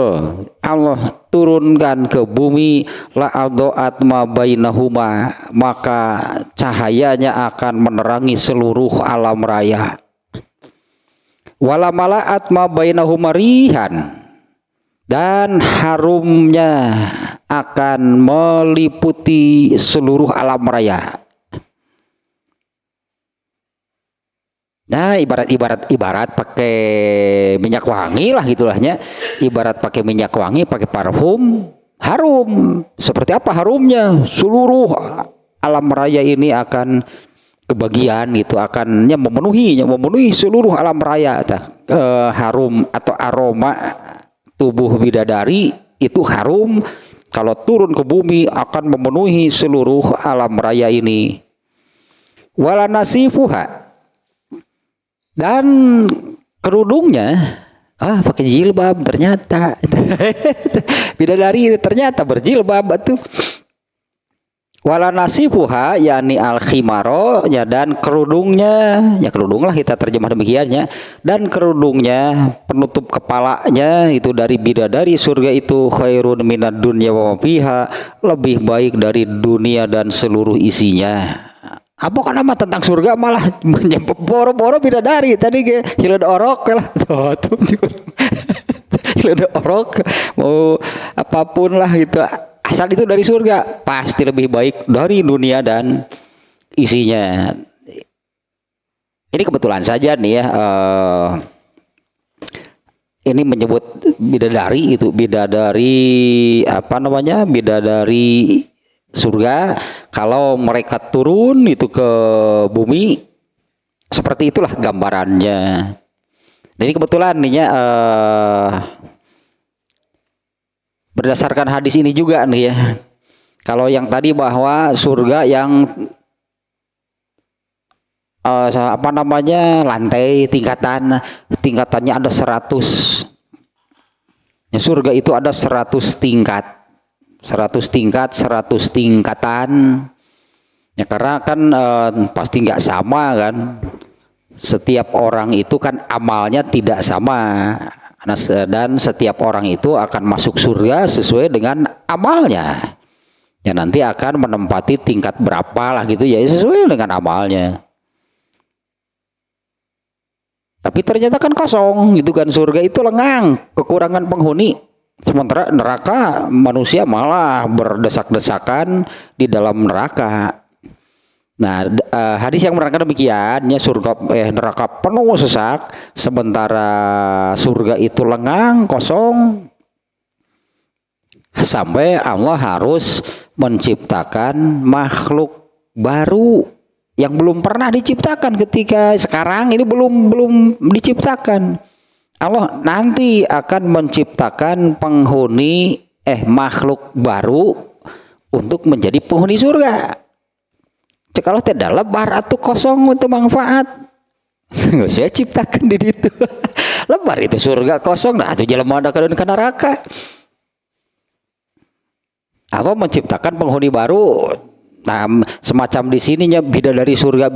Allah turunkan ke bumi, la adoat ma bainahuma, maka cahayanya akan menerangi seluruh alam raya. Wala malaat ma bainahuma rihan, dan harumnya akan meliputi seluruh alam raya. Nah, ibarat pakai minyak wangi lah gitulahnya. Ibarat pakai minyak wangi, pakai parfum, harum. Seperti apa harumnya? Seluruh alam raya ini akan kebagian itu, akannya memenuhi seluruh alam raya. Harum atau aroma tubuh bidadari itu harum, kalau turun ke bumi akan memenuhi seluruh alam raya ini. Wala nasifuha, dan kerudungnya pakai jilbab ternyata. Bidadari ternyata berjilbab tuh. Wala nasifuha yakni al khimaro, ya, dan kerudungnya, ya kerudung lah kita terjemah demikiannya, dan kerudungnya penutup kepalanya itu dari bidadari surga itu khairun minad dunya wa ma fiha, lebih baik dari dunia dan seluruh isinya. Apa kan nama tentang surga malah boro-boro bidadari tadi ke hileud orok lah tuh hileud orok mau apapun lah gitu asal itu dari surga pasti lebih baik dari dunia dan isinya. Ini kebetulan saja nih ya ini menyebut bidadari itu bidadari apa namanya bidadari surga. Kalau mereka turun itu ke bumi seperti itulah gambarannya. Jadi kebetulan nih ya berdasarkan hadis ini juga nih ya. Kalau yang tadi bahwa surga yang apa namanya lantai tingkatannya ada 100. Ya, surga itu ada 100 tingkat. 100 tingkatan ya karena kan pasti nggak sama kan setiap orang itu kan amalnya tidak sama dan setiap orang itu akan masuk surga sesuai dengan amalnya ya nanti akan menempati tingkat berapa lah gitu ya sesuai dengan amalnya tapi ternyata kan kosong gitu kan surga itu lengang kekurangan penghuni. Sementara neraka manusia malah berdesak-desakan di dalam neraka. Nah, hadis yang menerangkan demikiannya neraka penuh sesak, sementara surga itu lengang kosong. Sampai Allah harus menciptakan makhluk baru yang belum pernah diciptakan ketika sekarang ini belum diciptakan. Allah nanti akan menciptakan makhluk baru untuk menjadi penghuni surga. Kalau tidak lebar atau kosong untuk manfaat. Saya ciptakan di situ. Lebar itu surga kosong nah itu jelema ada ke neraka. Allah menciptakan penghuni baru. Nah, semacam di sininya bidadari surga.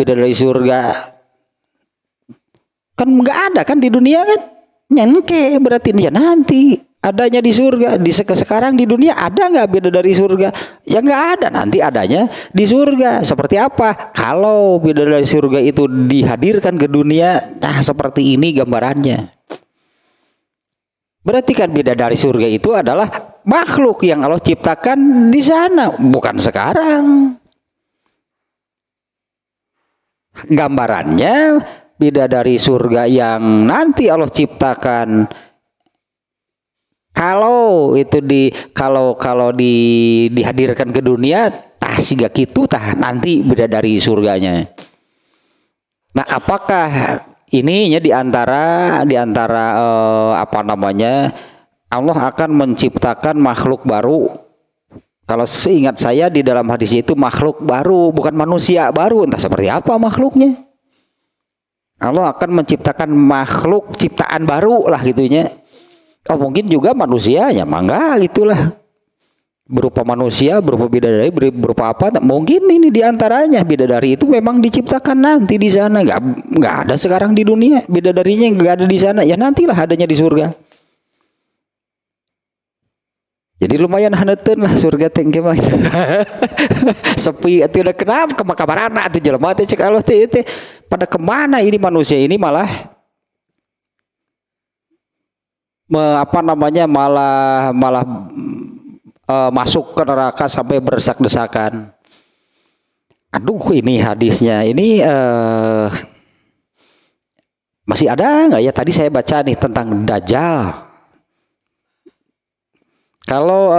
Kan enggak ada kan di dunia kan? Nyenke berarti ya nanti adanya di surga. Sekarang di dunia ada nggak bidadari surga? Ya nggak ada, nanti adanya di surga. Seperti apa? Kalau bidadari surga itu dihadirkan ke dunia, nah seperti ini gambarannya. Berarti kan bidadari surga itu adalah makhluk yang Allah ciptakan di sana, bukan sekarang. Gambarannya bidadari surga yang nanti Allah ciptakan kalau dihadirkan ke dunia tah siga kitu tah nanti bidadari surganya. Nah, apakah ininya di antara apa namanya Allah akan menciptakan makhluk baru? Kalau seingat saya di dalam hadis itu makhluk baru, bukan manusia baru, entah seperti apa makhluknya. Allah akan menciptakan makhluk ciptaan baru lah gitunya. Oh mungkin juga manusia ya mangga gitulah. Berupa manusia, berupa bidadari, berupa apa? Mungkin ini diantaranya bidadari itu memang diciptakan nanti di sana. Nggak ada sekarang di dunia bidadarinya nggak ada di sana. Ya nantilah adanya di surga. Jadi lumayan haneuteun lah surga teh mah. Sepi atuh kenapa ke makabarana atuh jelema teh cek Allah teh pada kemana ini manusia ini malah masuk ke neraka sampai berdesak-desakan. Aduh ini hadisnya ini masih ada nggak ya tadi saya baca nih tentang Dajjal. Kalau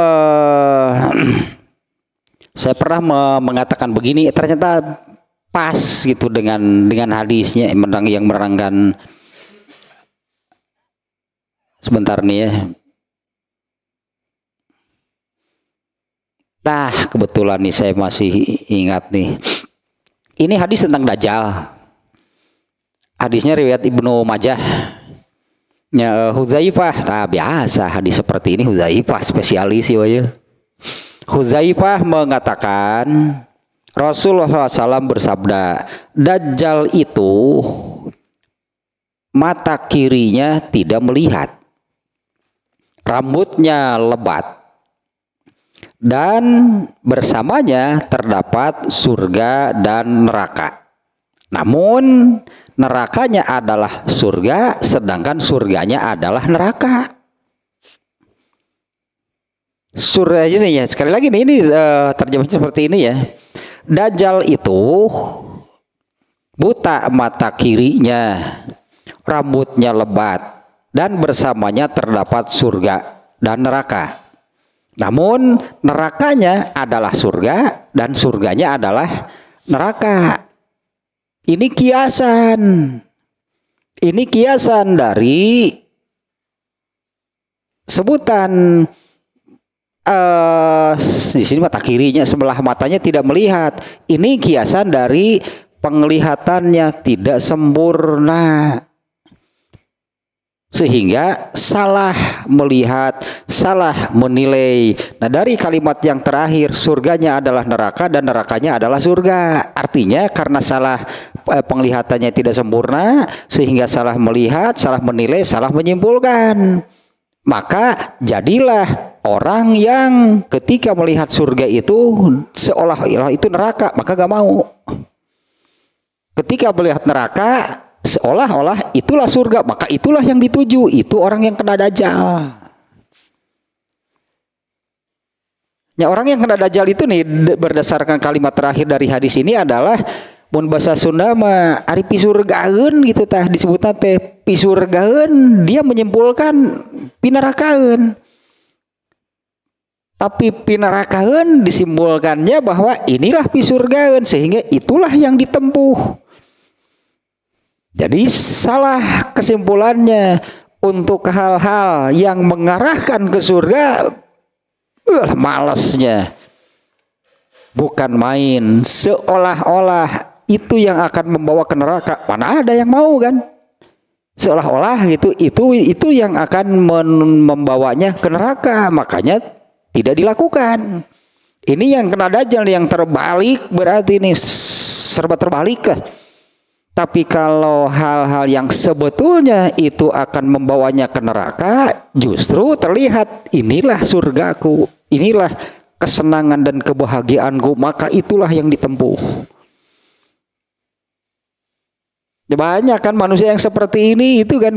saya pernah mengatakan begini, ternyata pas gitu dengan hadisnya yang menerangkan sebentar nih ya. Nah, kebetulan nih saya masih ingat nih. Ini hadis tentang Dajjal. Hadisnya riwayat Ibnu Majah. Ya, Hudzaifah, nah biasa hadis seperti ini Hudzaifah spesialis ya. Hudzaifah mengatakan Rasulullah SAW bersabda, Dajjal itu mata kirinya tidak melihat, rambutnya lebat, dan bersamanya terdapat surga dan neraka. Namun nerakanya adalah surga, sedangkan surganya adalah neraka. Surga ini ya, sekali lagi nih, ini terjemahnya seperti ini ya. Dajjal itu buta mata kirinya, rambutnya lebat, dan bersamanya terdapat surga dan neraka. Namun nerakanya adalah surga dan surganya adalah neraka. Ini kiasan. Ini kiasan dari sebutan di sini mata kirinya, sebelah matanya tidak melihat. Ini kiasan dari penglihatannya tidak sempurna, sehingga salah melihat, salah menilai. Nah, dari kalimat yang terakhir, surganya adalah neraka dan nerakanya adalah surga. Artinya karena salah penglihatannya tidak sempurna, sehingga salah melihat, salah menilai, salah menyimpulkan. Maka jadilah orang yang ketika melihat surga itu seolah-olah itu neraka, maka gak mau. Ketika melihat neraka seolah-olah itulah surga, maka itulah yang dituju. Itu orang yang kena dajjal. Ya, orang yang kena dajjal itu nih, berdasarkan kalimat terakhir dari hadis ini adalah mun bahasa Sunda mah ari pisurgaeun gitu tah, disebutna teh pisurgaeun, dia menyimpulkan pinarakaeun. Tapi pinarakaeun disimpulkannya bahwa inilah pisurgaeun, sehingga itulah yang ditempuh. Jadi salah kesimpulannya untuk hal-hal yang mengarahkan ke surga, malesnya bukan main. Seolah-olah itu yang akan membawa ke neraka. Mana ada yang mau kan? Seolah-olah gitu, itu yang akan membawanya ke neraka. Makanya tidak dilakukan. Ini yang kena dajjal, yang terbalik, berarti ini serba terbalik lah. Tapi kalau hal-hal yang sebetulnya itu akan membawanya ke neraka, justru terlihat inilah surgaku, inilah kesenangan dan kebahagiaanku, maka itulah yang ditempuh. Banyak kan manusia yang seperti ini, itu kan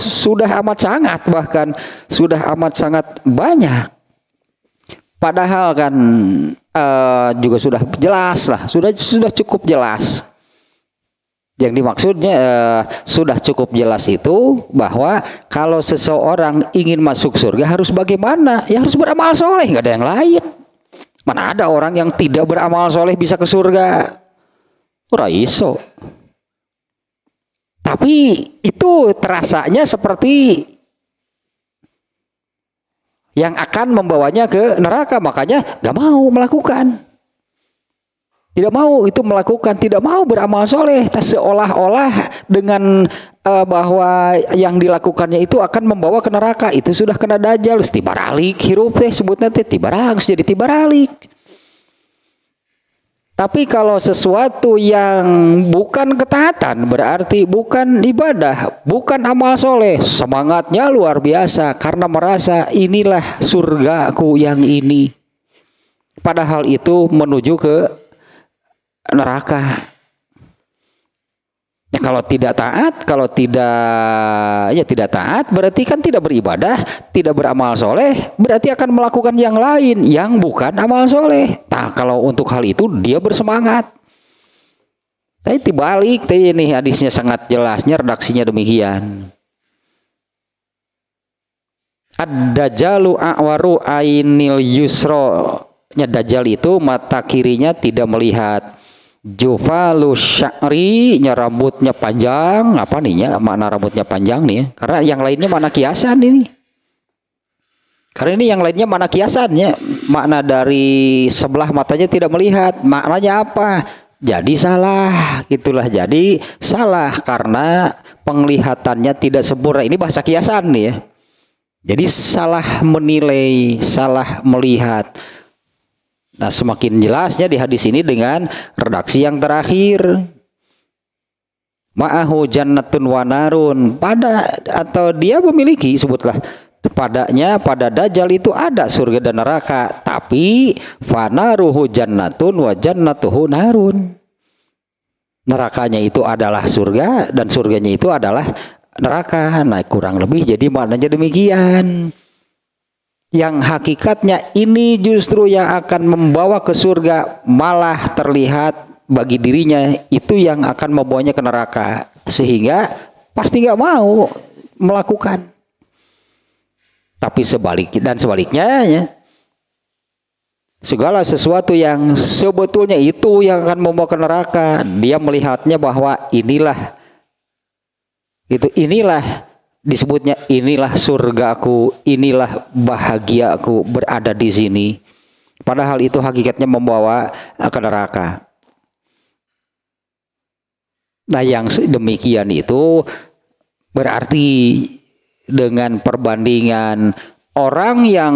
sudah amat sangat, bahkan sudah amat sangat banyak. Padahal kan juga sudah jelas lah, sudah cukup jelas. Yang dimaksudnya sudah cukup jelas itu bahwa kalau seseorang ingin masuk surga harus bagaimana? Ya harus beramal soleh, nggak ada yang lain. Mana ada orang yang tidak beramal soleh bisa ke surga? Ora iso. Tapi itu terasanya seperti yang akan membawanya ke neraka, makanya nggak mau melakukan. Tidak mau itu melakukan, tidak mau beramal soleh, seolah-olah dengan bahwa yang dilakukannya itu akan membawa ke neraka. Itu sudah kena dajjal, tibaralik hirup teh sebutnya teh tibarang, jadi tibaralik. Tapi kalau sesuatu yang bukan ketaatan, berarti bukan ibadah, bukan amal soleh, semangatnya luar biasa karena merasa inilah surgaku yang ini. Padahal itu menuju ke neraka. Ya, kalau tidak taat berarti kan tidak beribadah, tidak beramal soleh, berarti akan melakukan yang lain yang bukan amal soleh. Nah, kalau untuk hal itu dia bersemangat. Tapi dibalik, ini hadisnya sangat jelasnya, redaksinya demikian. Ad-dajjalu a'waru ainil yusro. Dajjal itu mata kirinya tidak melihat. Jufalu sya'ri, rambutnya panjang. Apa nih ya makna rambutnya panjang nih ya? Karena yang lainnya makna kiasan ini. Karena ini yang lainnya makna kiasannya. Makna dari sebelah matanya tidak melihat. Maknanya apa? Jadi salah. Gitulah, jadi salah karena penglihatannya tidak sempurna. Ini bahasa kiasan nih ya. Jadi salah menilai, salah melihat. Nah, semakin jelasnya di hadis ini dengan redaksi yang terakhir. Ma'ahu jannatun wa narun, pada atau dia memiliki, sebutlah padanya pada Dajjal itu ada surga dan neraka, tapi fanaruhu jannatun wa jannatuhu narun. Nerakanya itu adalah surga dan surganya itu adalah neraka. Nah, kurang lebih jadi maknanya demikian. Yang hakikatnya ini justru yang akan membawa ke surga, malah terlihat bagi dirinya itu yang akan membawanya ke neraka, sehingga pasti nggak mau melakukan. Tapi sebaliknya ya, segala sesuatu yang sebetulnya itu yang akan membawa ke neraka, dia melihatnya bahwa inilah disebutnya inilah surgaku, inilah bahagiaku berada di sini. Padahal itu hakikatnya membawa ke neraka. Nah, yang demikian itu berarti dengan perbandingan orang yang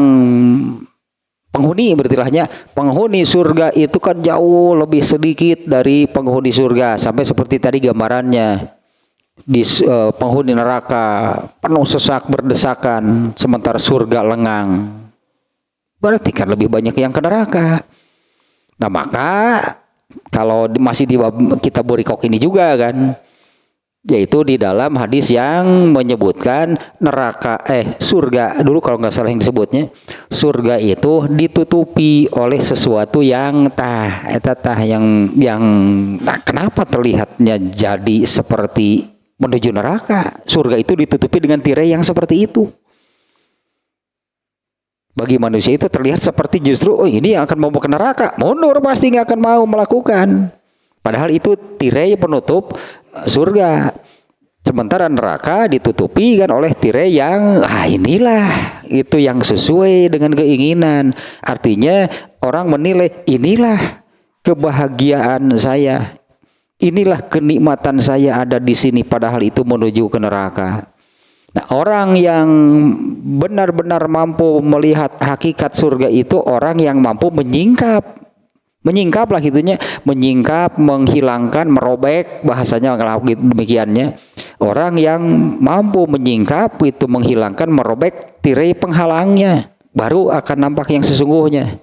penghuni, bertilahnya penghuni surga itu kan jauh lebih sedikit dari penghuni surga, sampai seperti tadi gambarannya di penghuni neraka penuh sesak berdesakan, sementara surga lengang, berarti kan lebih banyak yang ke neraka. Nah, maka kalau masih di kitab Burikok ini juga kan, yaitu di dalam hadis yang menyebutkan surga dulu kalau nggak salah yang disebutnya, surga itu ditutupi oleh sesuatu yang nah, kenapa terlihatnya jadi seperti menuju neraka? Surga itu ditutupi dengan tirai yang seperti itu. Bagi manusia itu terlihat seperti justru ini yang akan membawa ke neraka, mundur, pasti nggak akan mau melakukan. Padahal itu tirai penutup surga. Sementara neraka ditutupi kan oleh tirai yang inilah itu yang sesuai dengan keinginan. Artinya orang menilai inilah kebahagiaan saya, inilah kenikmatan saya ada di sini, padahal itu menuju ke neraka. Nah, orang yang benar-benar mampu melihat hakikat surga itu orang yang mampu menyingkap lah gitunya, menyingkap, menghilangkan, merobek, bahasanya demikiannya. Orang yang mampu menyingkap itu, menghilangkan, merobek tirai penghalangnya, baru akan nampak yang sesungguhnya.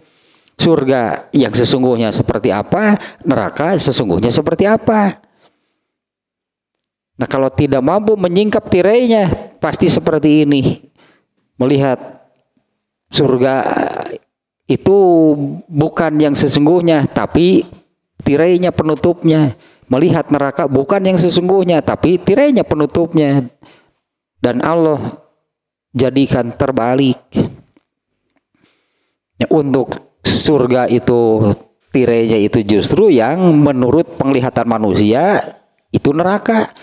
Surga yang sesungguhnya seperti apa, neraka sesungguhnya seperti apa. Nah, kalau tidak mampu menyingkap tirainya, pasti seperti ini. Melihat surga itu bukan yang sesungguhnya, tapi tirainya penutupnya. Melihat neraka bukan yang sesungguhnya, tapi tirainya penutupnya. Dan Allah jadikan terbalik. Ya, untuk surga itu tirainya itu justru yang menurut penglihatan manusia itu neraka.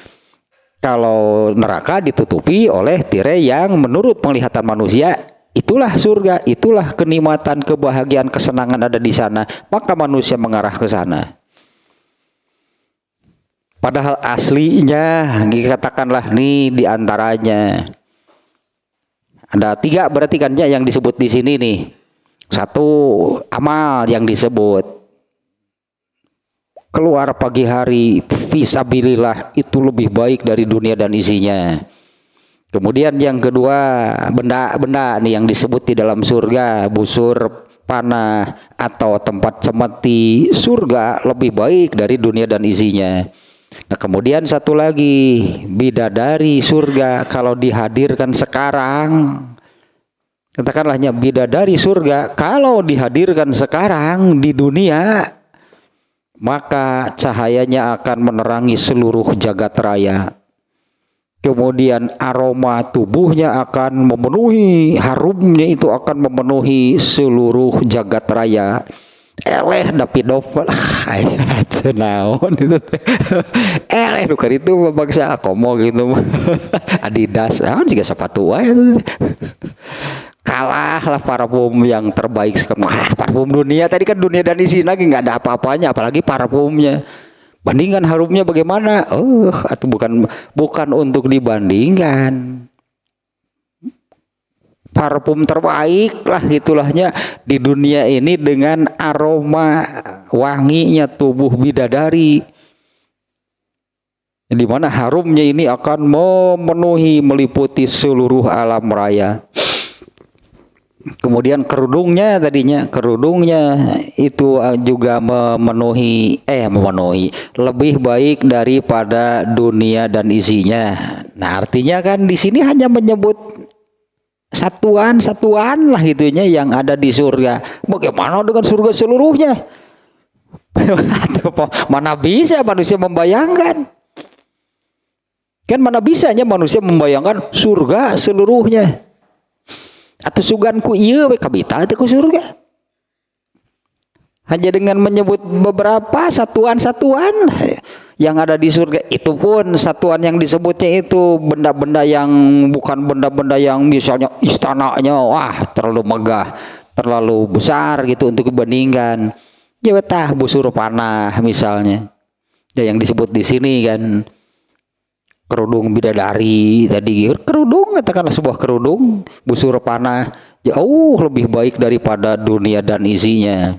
Kalau neraka ditutupi oleh tirai yang menurut penglihatan manusia itulah surga, itulah kenikmatan, kebahagiaan, kesenangan ada di sana, maka manusia mengarah ke sana. Padahal aslinya dikatakanlah nih diantaranya ada 3 berarti kan ya yang disebut di sini nih. 1 amal yang disebut. Keluar pagi hari fisabilillah itu lebih baik dari dunia dan isinya. Kemudian yang kedua, benda-benda nih yang disebut di dalam surga, busur, panah, atau tempat cemeti, surga lebih baik dari dunia dan isinya. Nah, kemudian satu lagi, bidadari surga kalau dihadirkan sekarang, katakanlahnya bidadari surga kalau dihadirkan sekarang di dunia, maka cahayanya akan menerangi seluruh jagat raya. Kemudian aroma tubuhnya akan memenuhi, harumnya itu akan memenuhi seluruh jagat raya. Eleh tapi dopel naon itu eleh nuker itu bangsa komo gitu Adidas juga sepatu itu kalah lah parfum yang terbaik sekarang. Parfum dunia tadi kan dunia dan isi lagi nggak ada apa-apanya, apalagi parfumnya. Bandingkan harumnya bagaimana? Atau bukan untuk dibandingkan. Parfum terbaik lah gitulahnya di dunia ini dengan aroma wanginya tubuh bidadari, di mana harumnya ini akan memenuhi, meliputi seluruh alam raya. Kemudian kerudungnya itu juga memenuhi lebih baik daripada dunia dan isinya. Nah, artinya kan di sini hanya menyebut satuan-satuan lah gitunya yang ada di surga. Bagaimana dengan surga seluruhnya? Mana bisa manusia membayangkan? Kan mana bisanya manusia membayangkan surga seluruhnya? Atau suganku iya we kabita teh ku surga. Hanya dengan menyebut beberapa satuan-satuan yang ada di surga, itu pun satuan yang disebutnya itu benda-benda yang bukan benda-benda yang misalnya istananya wah terlalu megah, terlalu besar gitu untuk dibandingkan. Ya betah busur panah misalnya. Ya yang disebut di sini kan kerudung bidadari tadi, kerudung katakanlah sebuah kerudung busur panah jauh lebih baik daripada dunia dan isinya.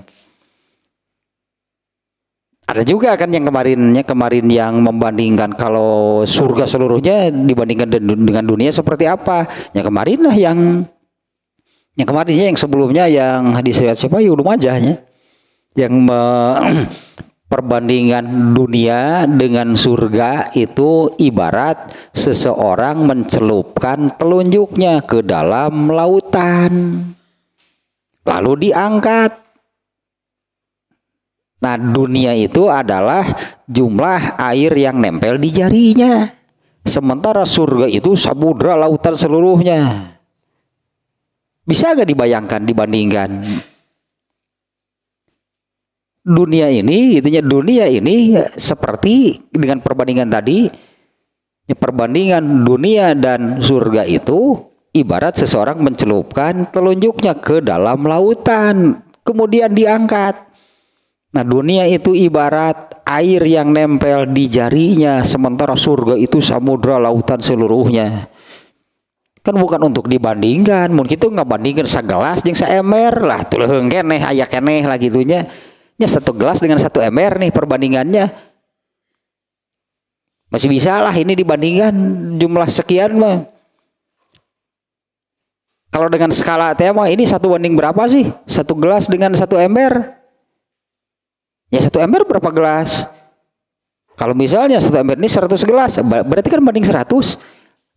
Ada juga kan yang kemarin yang membandingkan kalau surga seluruhnya dibandingkan dengan dunia seperti apa. Yang kemarin lah yang kemarinnya yang sebelumnya yang hadis riwayat siapa Ibnu Majah yang perbandingan dunia dengan surga itu ibarat seseorang mencelupkan telunjuknya ke dalam lautan lalu diangkat. Nah, dunia itu adalah jumlah air yang nempel di jarinya, sementara surga itu samudra lautan seluruhnya. Bisa gak dibayangkan, dibandingkan dunia ini seperti dengan perbandingan tadi, perbandingan dunia dan surga itu ibarat seseorang mencelupkan telunjuknya ke dalam lautan kemudian diangkat. Nah, dunia itu ibarat air yang nempel di jarinya, sementara surga itu samudra lautan seluruhnya. Kan bukan untuk dibandingkan, mungkin itu nggak bandingkan segelas jeung saember lah, tuleuheung keneh aya keneh lah gitunya. Ya satu gelas dengan satu ember nih perbandingannya masih bisa lah ini dibandingkan jumlah sekian mah. Kalau dengan skala tema ini 1 banding berapa sih? 1 gelas dengan 1 ember. Ya 1 ember berapa gelas? Kalau misalnya 1 ember ini 100 gelas, berarti kan banding 100.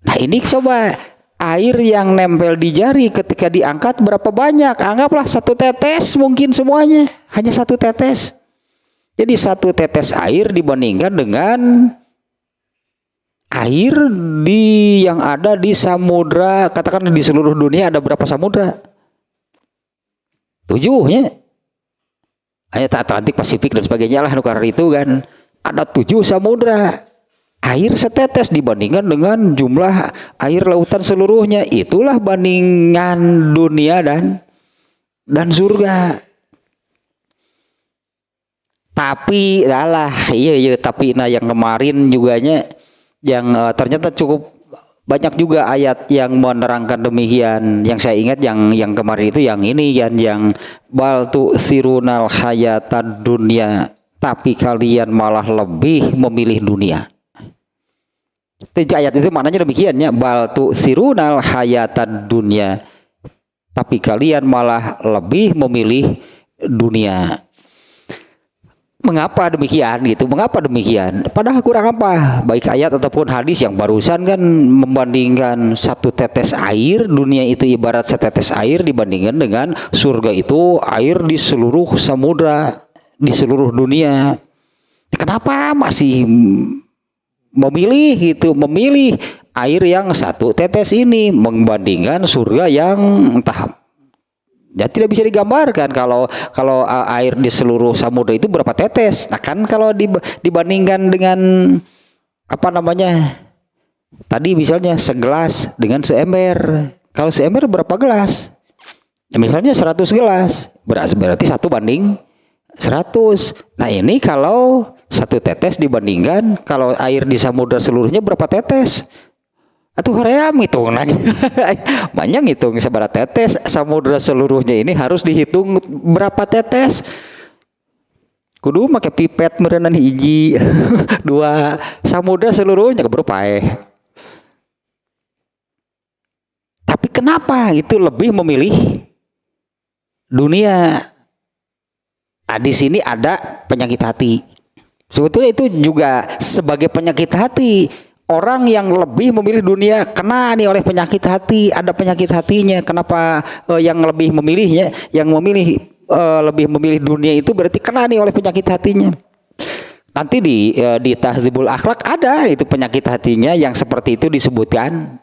Nah ini coba air yang nempel di jari ketika diangkat berapa banyak? Anggaplah 1 tetes mungkin semuanya. Hanya 1 tetes. Jadi 1 tetes air dibandingkan dengan air yang ada di samudra. Katakan di seluruh dunia ada berapa samudra? 7 ya. Hanya Atlantik, Pasifik dan sebagainya lah nukar itu kan. Ada 7 samudra. Air setetes dibandingkan dengan jumlah air lautan seluruhnya. Itulah bandingan dunia dan surga. Tapi tapi yang kemarin juganya yang ternyata cukup banyak juga ayat yang menerangkan demikian. Yang saya ingat yang kemarin itu yang ini kan, yang bal tu'sirunal hayatad dunya, tapi kalian malah lebih memilih dunia. Ayat itu maknanya demikian ya, bal tu'sirunal hayatad dunya, tapi kalian malah lebih memilih dunia. Mengapa demikian gitu? Mengapa demikian? Padahal kurang apa? Baik ayat ataupun hadis yang barusan kan membandingkan 1 tetes air, dunia itu ibarat setetes air dibandingkan dengan surga itu air di seluruh samudra, di seluruh dunia. Kenapa masih memilih air yang 1 tetes ini membandingkan surga yang entah ya tidak bisa digambarkan kalau air di seluruh samudra itu berapa tetes. Nah kan kalau dibandingkan dengan apa namanya tadi misalnya segelas dengan seember, kalau seember berapa gelas? Ya, misalnya 100 gelas berarti 1 banding 100. Nah ini kalau 1 tetes dibandingkan kalau air di samudra seluruhnya berapa tetes? Atuh hoream ngitung lagi. Banyak ngitung seberapa tetes samudra seluruhnya ini harus dihitung berapa tetes. Kudu make pipet meureunna hiji 2 samudra seluruhnya keburu paeh. Tapi kenapa itu lebih memilih dunia. Di sini ada penyakit hati. Sebetulnya itu juga sebagai penyakit hati. Orang yang lebih memilih dunia kena nih oleh penyakit hati, ada penyakit hatinya. Kenapa yang lebih memilihnya, yang lebih memilih dunia itu berarti kena nih oleh penyakit hatinya. Nanti di Tahdzibul Akhlak ada itu penyakit hatinya yang seperti itu disebutkan.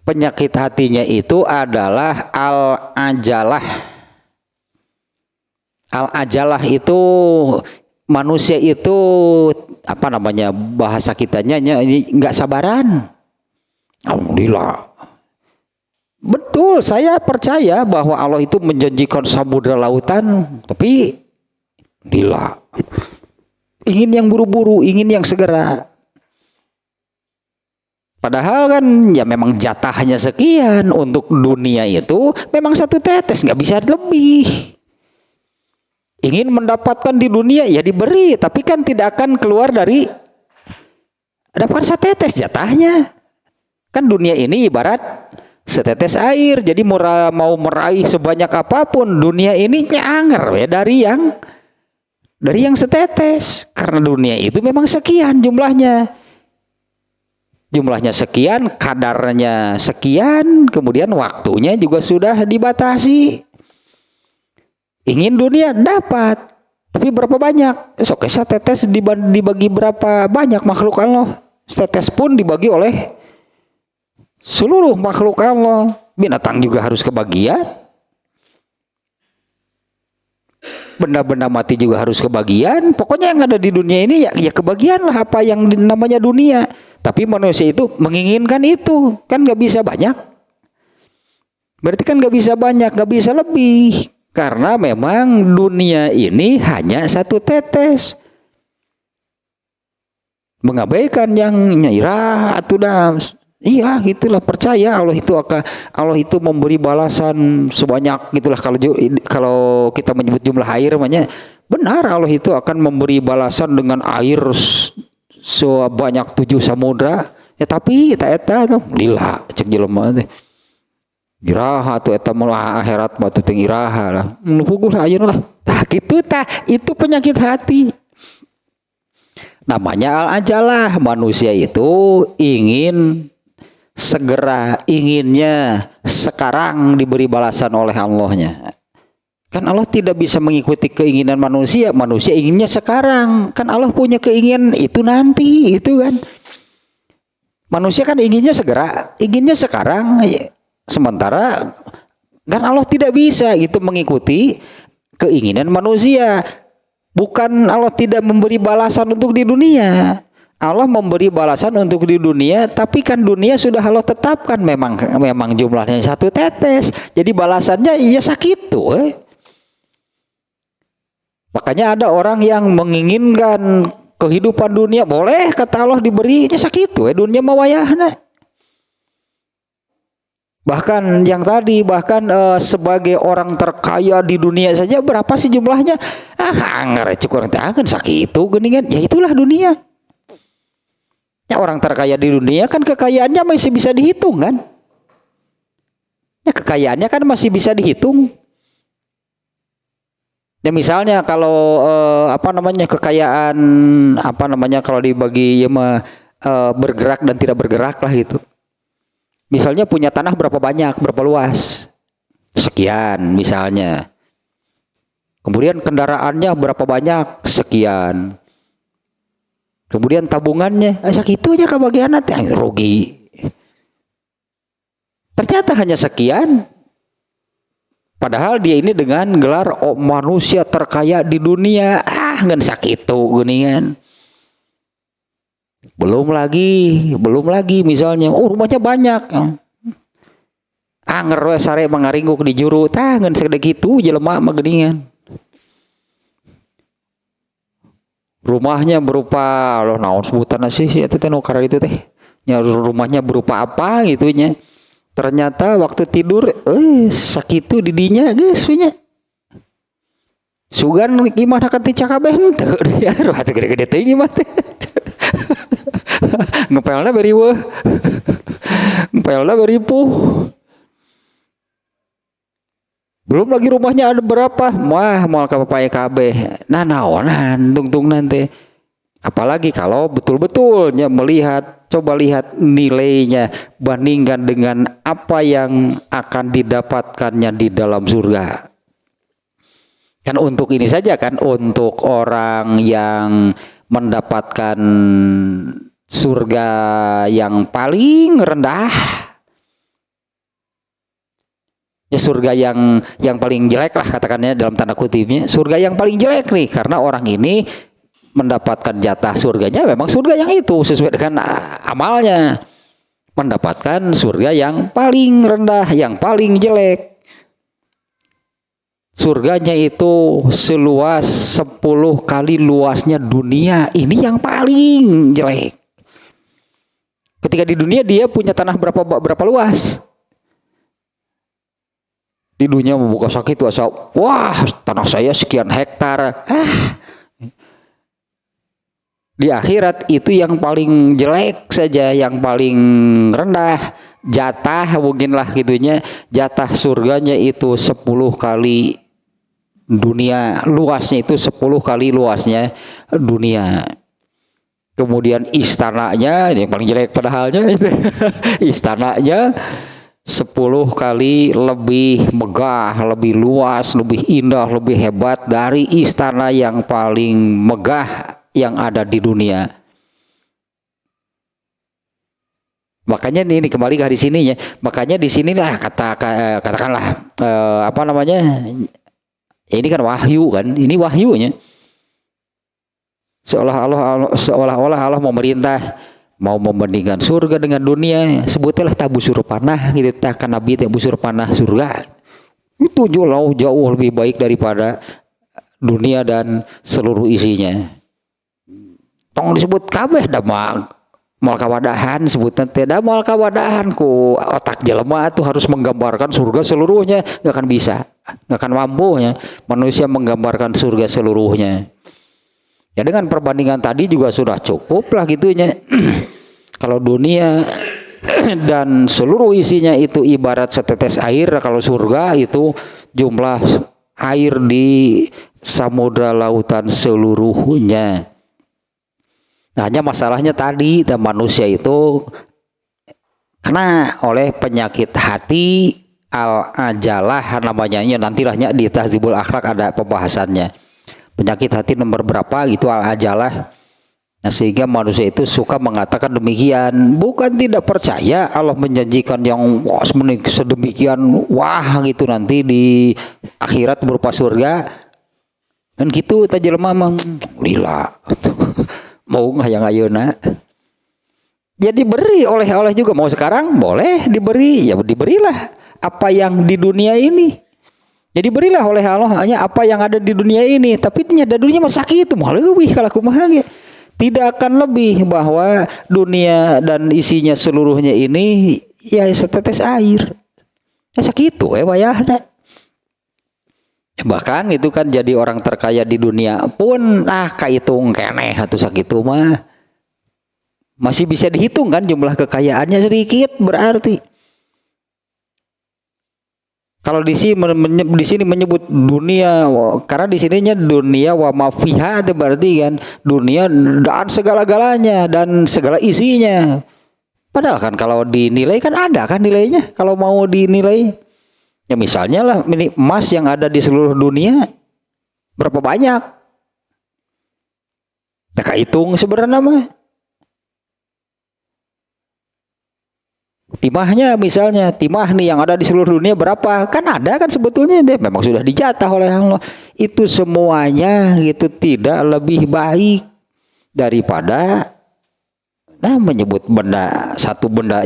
Penyakit hatinya itu adalah al-ajalah. Al-ajalah itu manusia itu bahasa kitanya ini nggak sabaran. Alhamdulillah. Betul, saya percaya bahwa Allah itu menjanjikan samudra lautan, tapi alhamdulillah ingin yang buru-buru, ingin yang segera. Padahal kan ya memang jatahnya sekian untuk dunia itu memang satu tetes, nggak bisa lebih. Ingin mendapatkan di dunia ya diberi, tapi kan tidak akan keluar dari dapatkan setetes jatahnya. Kan dunia ini ibarat setetes air, jadi mau meraih sebanyak apapun dunia ini nyanger ya dari yang setetes. Karena dunia itu memang sekian jumlahnya sekian, kadarnya sekian, kemudian waktunya juga sudah dibatasi. Ingin dunia dapat, tapi berapa banyak? Oke, setetes dibagi berapa banyak makhluk Allah. Setetes pun dibagi oleh seluruh makhluk Allah. Binatang juga harus kebagian. Benda-benda mati juga harus kebagian. Pokoknya yang ada di dunia ini ya kebagian lah apa yang namanya dunia. Tapi manusia itu menginginkan itu, kan nggak bisa banyak. Berarti kan nggak bisa banyak, nggak bisa lebih. Karena memang dunia ini hanya satu tetes. Mengabaikan yang nyairah atau dams. Iya, gitulah, percaya Allah itu memberi balasan sebanyak gitulah. Kalau kita menyebut jumlah air namanya benar, Allah itu akan memberi balasan dengan air sebanyak 7 samudra. Ya tapi eta lila cek jelema teh. Iraha tuh eta mah akhirat mah teu iraha lah. Nu puguh ayeuna lah. Tah kitu tah itu penyakit hati. Namanya al-ajalah. Manusia itu ingin segera, inginnya sekarang diberi balasan oleh Allahnya. Kan Allah tidak bisa mengikuti keinginan manusia. Manusia inginnya sekarang. Kan Allah punya keinginan itu nanti, itu kan. Manusia kan inginnya segera, inginnya sekarang. Sementara kan Allah tidak bisa gitu mengikuti keinginan manusia. Bukan Allah tidak memberi balasan untuk di dunia. Allah memberi balasan untuk di dunia, tapi kan dunia sudah Allah tetapkan memang jumlahnya satu tetes. Jadi balasannya iya sakit tuh. Makanya ada orang yang menginginkan kehidupan dunia, boleh kata Allah diberinya sakit tuh dunia mawayahna. Bahkan sebagai orang terkaya di dunia saja berapa sih jumlahnya? Anggar cukup akan sakit itu geningan. Ya itulah dunia. Ya orang terkaya di dunia kan kekayaannya masih bisa dihitung kan? Ya kekayaannya kan masih bisa dihitung. Ya misalnya kalau kekayaan kalau dibagi ya bergerak dan tidak bergerak lah gitu. Misalnya punya tanah berapa banyak, berapa luas, sekian misalnya. Kemudian kendaraannya berapa banyak, sekian. Kemudian tabungannya, sakitunya kebagian nanti rugi. Ternyata hanya sekian. Padahal dia ini dengan gelar manusia terkaya di dunia, ngan sakitu geningan. Belum lagi misalnya rumahnya banyak. Anger we sare mangaringguk di juru tah ngan segede kitu jelema mah geuningan. Rumahnya berupa naon sebutanna sih eta teh nu karena itu teh. Nya rumahnya berupa apa gitu nya. Ternyata waktu tidur sakitu di dinya geus we nya. Sugan gimana kan ticak kabeh henteu ya atuh gede-gede teh ieu mah teh. Ngepelna beri weuh. Ngepelna beri puh. Belum lagi rumahnya ada berapa, wah moal kapapaya kabeh. Nah naonan tungtung nanti. Apalagi kalau betul-betulnya melihat, coba lihat nilainya, bandingkan dengan apa yang akan didapatkannya di dalam surga. Kan untuk ini saja kan, untuk orang yang mendapatkan surga yang paling rendah, ya surga yang paling jelek lah katakannya dalam tanda kutipnya, surga yang paling jelek nih, karena orang ini mendapatkan jatah surganya memang surga yang itu sesuai dengan amalnya, mendapatkan surga yang paling rendah, yang paling jelek. Surganya itu seluas 10 kali luasnya dunia, ini yang paling jelek. Ketika di dunia dia punya tanah berapa luas? Di dunia membuka sakit asal, wah tanah saya sekian hektar. Di akhirat itu yang paling jelek saja, yang paling rendah jatah mungkin lah gitunya, jatah surganya itu 10 kali dunia, luasnya itu 10 kali luasnya dunia. Kemudian istananya yang paling jelek padahalnya itu istananya 10 kali lebih megah, lebih luas, lebih indah, lebih hebat dari istana yang paling megah yang ada di dunia. Makanya ini kembali ke di sininya. Makanya di sinilah katakanlah apa namanya? Ini kan wahyu kan? Ini wahyunya. Seolah-olah Allah memerintah mau membandingkan surga dengan dunia, sebutlah busur panah gitu, kan Nabi teh busur panah surga. Itu jauh lebih baik daripada dunia dan seluruh isinya. Tong disebut kabeh da mal kawadahan, sebutna teh da mal kawadahan ku otak jelema tuh harus menggambarkan surga seluruhnya, enggak akan bisa, enggak akan mampu ya manusia menggambarkan surga seluruhnya. Ya dengan perbandingan tadi juga sudah cukup lah gitunya. Kalau dunia dan seluruh isinya itu ibarat setetes air, kalau surga itu jumlah air di samudra lautan seluruhnya. Nah, hanya masalahnya tadi manusia itu kena oleh penyakit hati al-ajalah namanya, nantilahnya di Tahdzibul Akhlak ada pembahasannya. Penyakit hati nomor berapa gitu al-ajalah. Nah, sehingga manusia itu suka mengatakan demikian, bukan tidak percaya Allah menjanjikan yang sedemikian wah gitu nanti di akhirat berupa surga. Kan gitu ta jelema mah lila. Mau nggak yang ayeuna? Ya diberi oleh juga, mau sekarang boleh diberi, ya diberilah apa yang di dunia ini. Jadi berilah oleh Allah hanya apa yang ada di dunia ini, tapi nyada dunia mah sakit itu mah leuwih kalau kumaha ge. Tidak akan lebih bahwa dunia dan isinya seluruhnya ini ya setetes air. Ya sakitu wayahna. Bahkan itu kan jadi orang terkaya di dunia pun kahitung keneh atuh sakitu mah. Masih bisa dihitung kan jumlah kekayaannya sedikit berarti. Kalau di sini menyebut dunia, karena di sininya dunia wa ma fiha, berarti kan dunia dan segala-galanya dan segala isinya. Padahal kan kalau dinilai kan ada kan nilainya kalau mau dinilai. Ya misalnya lah ini emas yang ada di seluruh dunia berapa banyak? Nah, hitung sebenarnya mah. Timahnya misalnya, timah nih yang ada di seluruh dunia berapa? Kan ada kan sebetulnya deh, memang sudah dijatah oleh Allah. Itu semuanya gitu tidak lebih baik daripada menyebut satu benda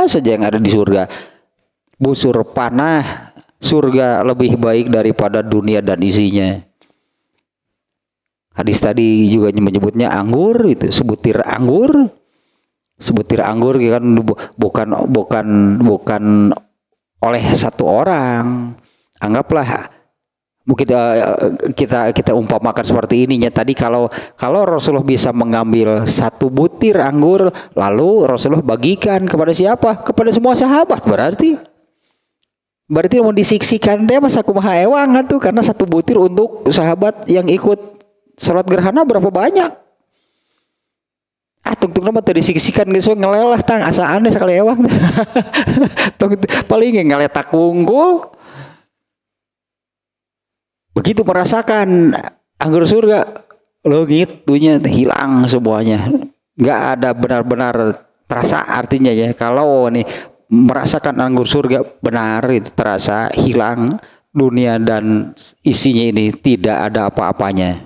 saja yang ada di surga. Busur panah surga lebih baik daripada dunia dan isinya. Hadis tadi juga menyebutnya anggur, itu sebutir anggur kan bukan oleh satu orang. Anggaplah mungkin kita umpamakan seperti ininya tadi, kalau Rasulullah bisa mengambil satu butir anggur lalu Rasulullah bagikan kepada siapa? Kepada semua sahabat, berarti Berarti mau disiksikan teh masa kumaha ewang tuh, karena satu butir untuk sahabat yang ikut salat gerhana berapa banyak. Tungtung nama tadi disiksikan geus ngelelah tang asaan sekali ewang. Paling ngeletak unggul. Begitu merasakan anggur surga, legit dunia hilang semuanya, nggak ada benar-benar terasa. Artinya ya, kalau nih merasakan anggur surga benar itu terasa, hilang dunia dan isinya ini tidak ada apa-apanya.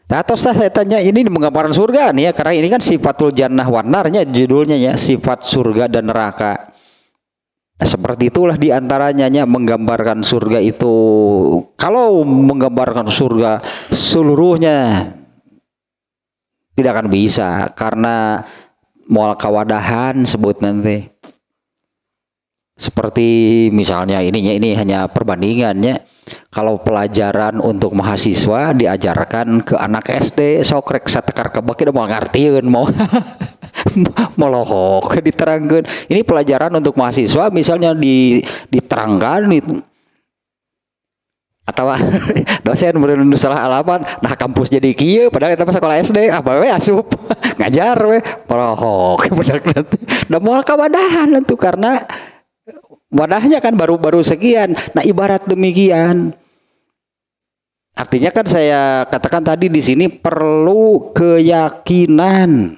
Nah, atau saya tanya, ini menggambarkan surga nih ya, karena ini kan sifatul jannah wan narnya judulnya ya, sifat surga dan neraka. Nah, seperti itulah diantaranya menggambarkan surga itu. Kalau menggambarkan surga seluruhnya tidak akan bisa, karena mual kawadahan sebut nanti. Seperti misalnya ini hanya perbandingannya. Kalau pelajaran untuk mahasiswa diajarkan ke anak SD, sokrek satekar kebak udah mau ngartieun mau melohok diterangkan. Ini pelajaran untuk mahasiswa misalnya diterangkan itu. Atau dosen berenung salah alamat, nah kampus jadi kieu padahal itu sekolah SD, bae asup ngajar we melohok bener nanti. Da moal kawadahan itu karena wadahnya kan baru sekian. Nah, ibarat demikian. Artinya kan saya katakan tadi di sini perlu keyakinan.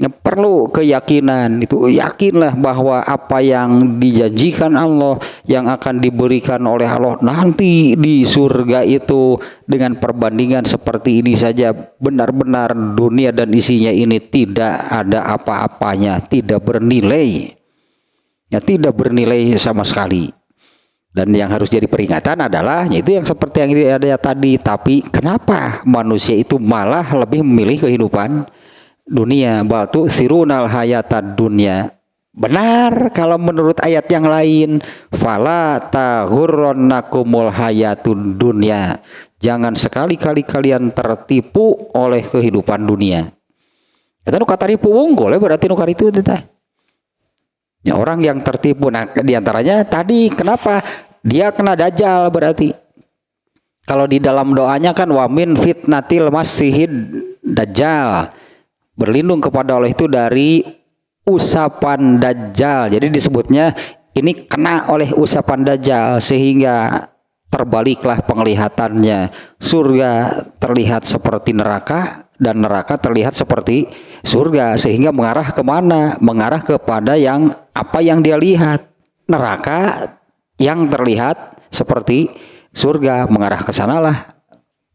Perlu keyakinan, itu yakinlah bahwa apa yang dijanjikan Allah, yang akan diberikan oleh Allah nanti di surga itu dengan perbandingan seperti ini saja, benar-benar dunia dan isinya ini tidak ada apa-apanya, tidak bernilai. Ya, tidak bernilai sama sekali. Dan yang harus jadi peringatan adalah yaitu yang seperti yang ada tadi. Tapi kenapa manusia itu malah lebih memilih kehidupan dunia? Batu sirunal hayatad dunia. Benar kalau menurut ayat yang lain, fala taghurrannakumul hayatud dunya. Jangan sekali-kali kalian tertipu oleh kehidupan dunia. Eta nu kataripu unggul berarti nu karitu teh. Ya, orang yang tertipu, nah diantaranya tadi kenapa dia kena dajjal berarti. Kalau di dalam doanya kan wamin fitnatil masihid dajjal, berlindung kepada Allah itu dari usapan dajjal. Jadi disebutnya ini kena oleh usapan dajjal sehingga terbaliklah penglihatannya. Surga terlihat seperti neraka dan neraka terlihat seperti surga, sehingga mengarah kemana? Mengarah kepada yang apa yang dia lihat. Neraka yang terlihat seperti surga, mengarah ke sanalah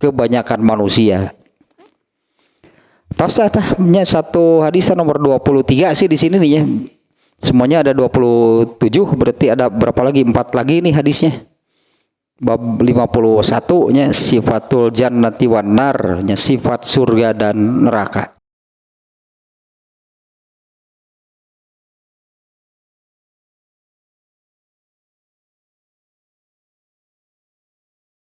kebanyakan manusia. Tafsirnya satu hadis nomor 23 sih di sini nih ya. Semuanya ada 27, berarti ada berapa lagi? 4 lagi nih hadisnya. Bab 51 nya sifatul jannati wan nar, nya sifat surga dan neraka.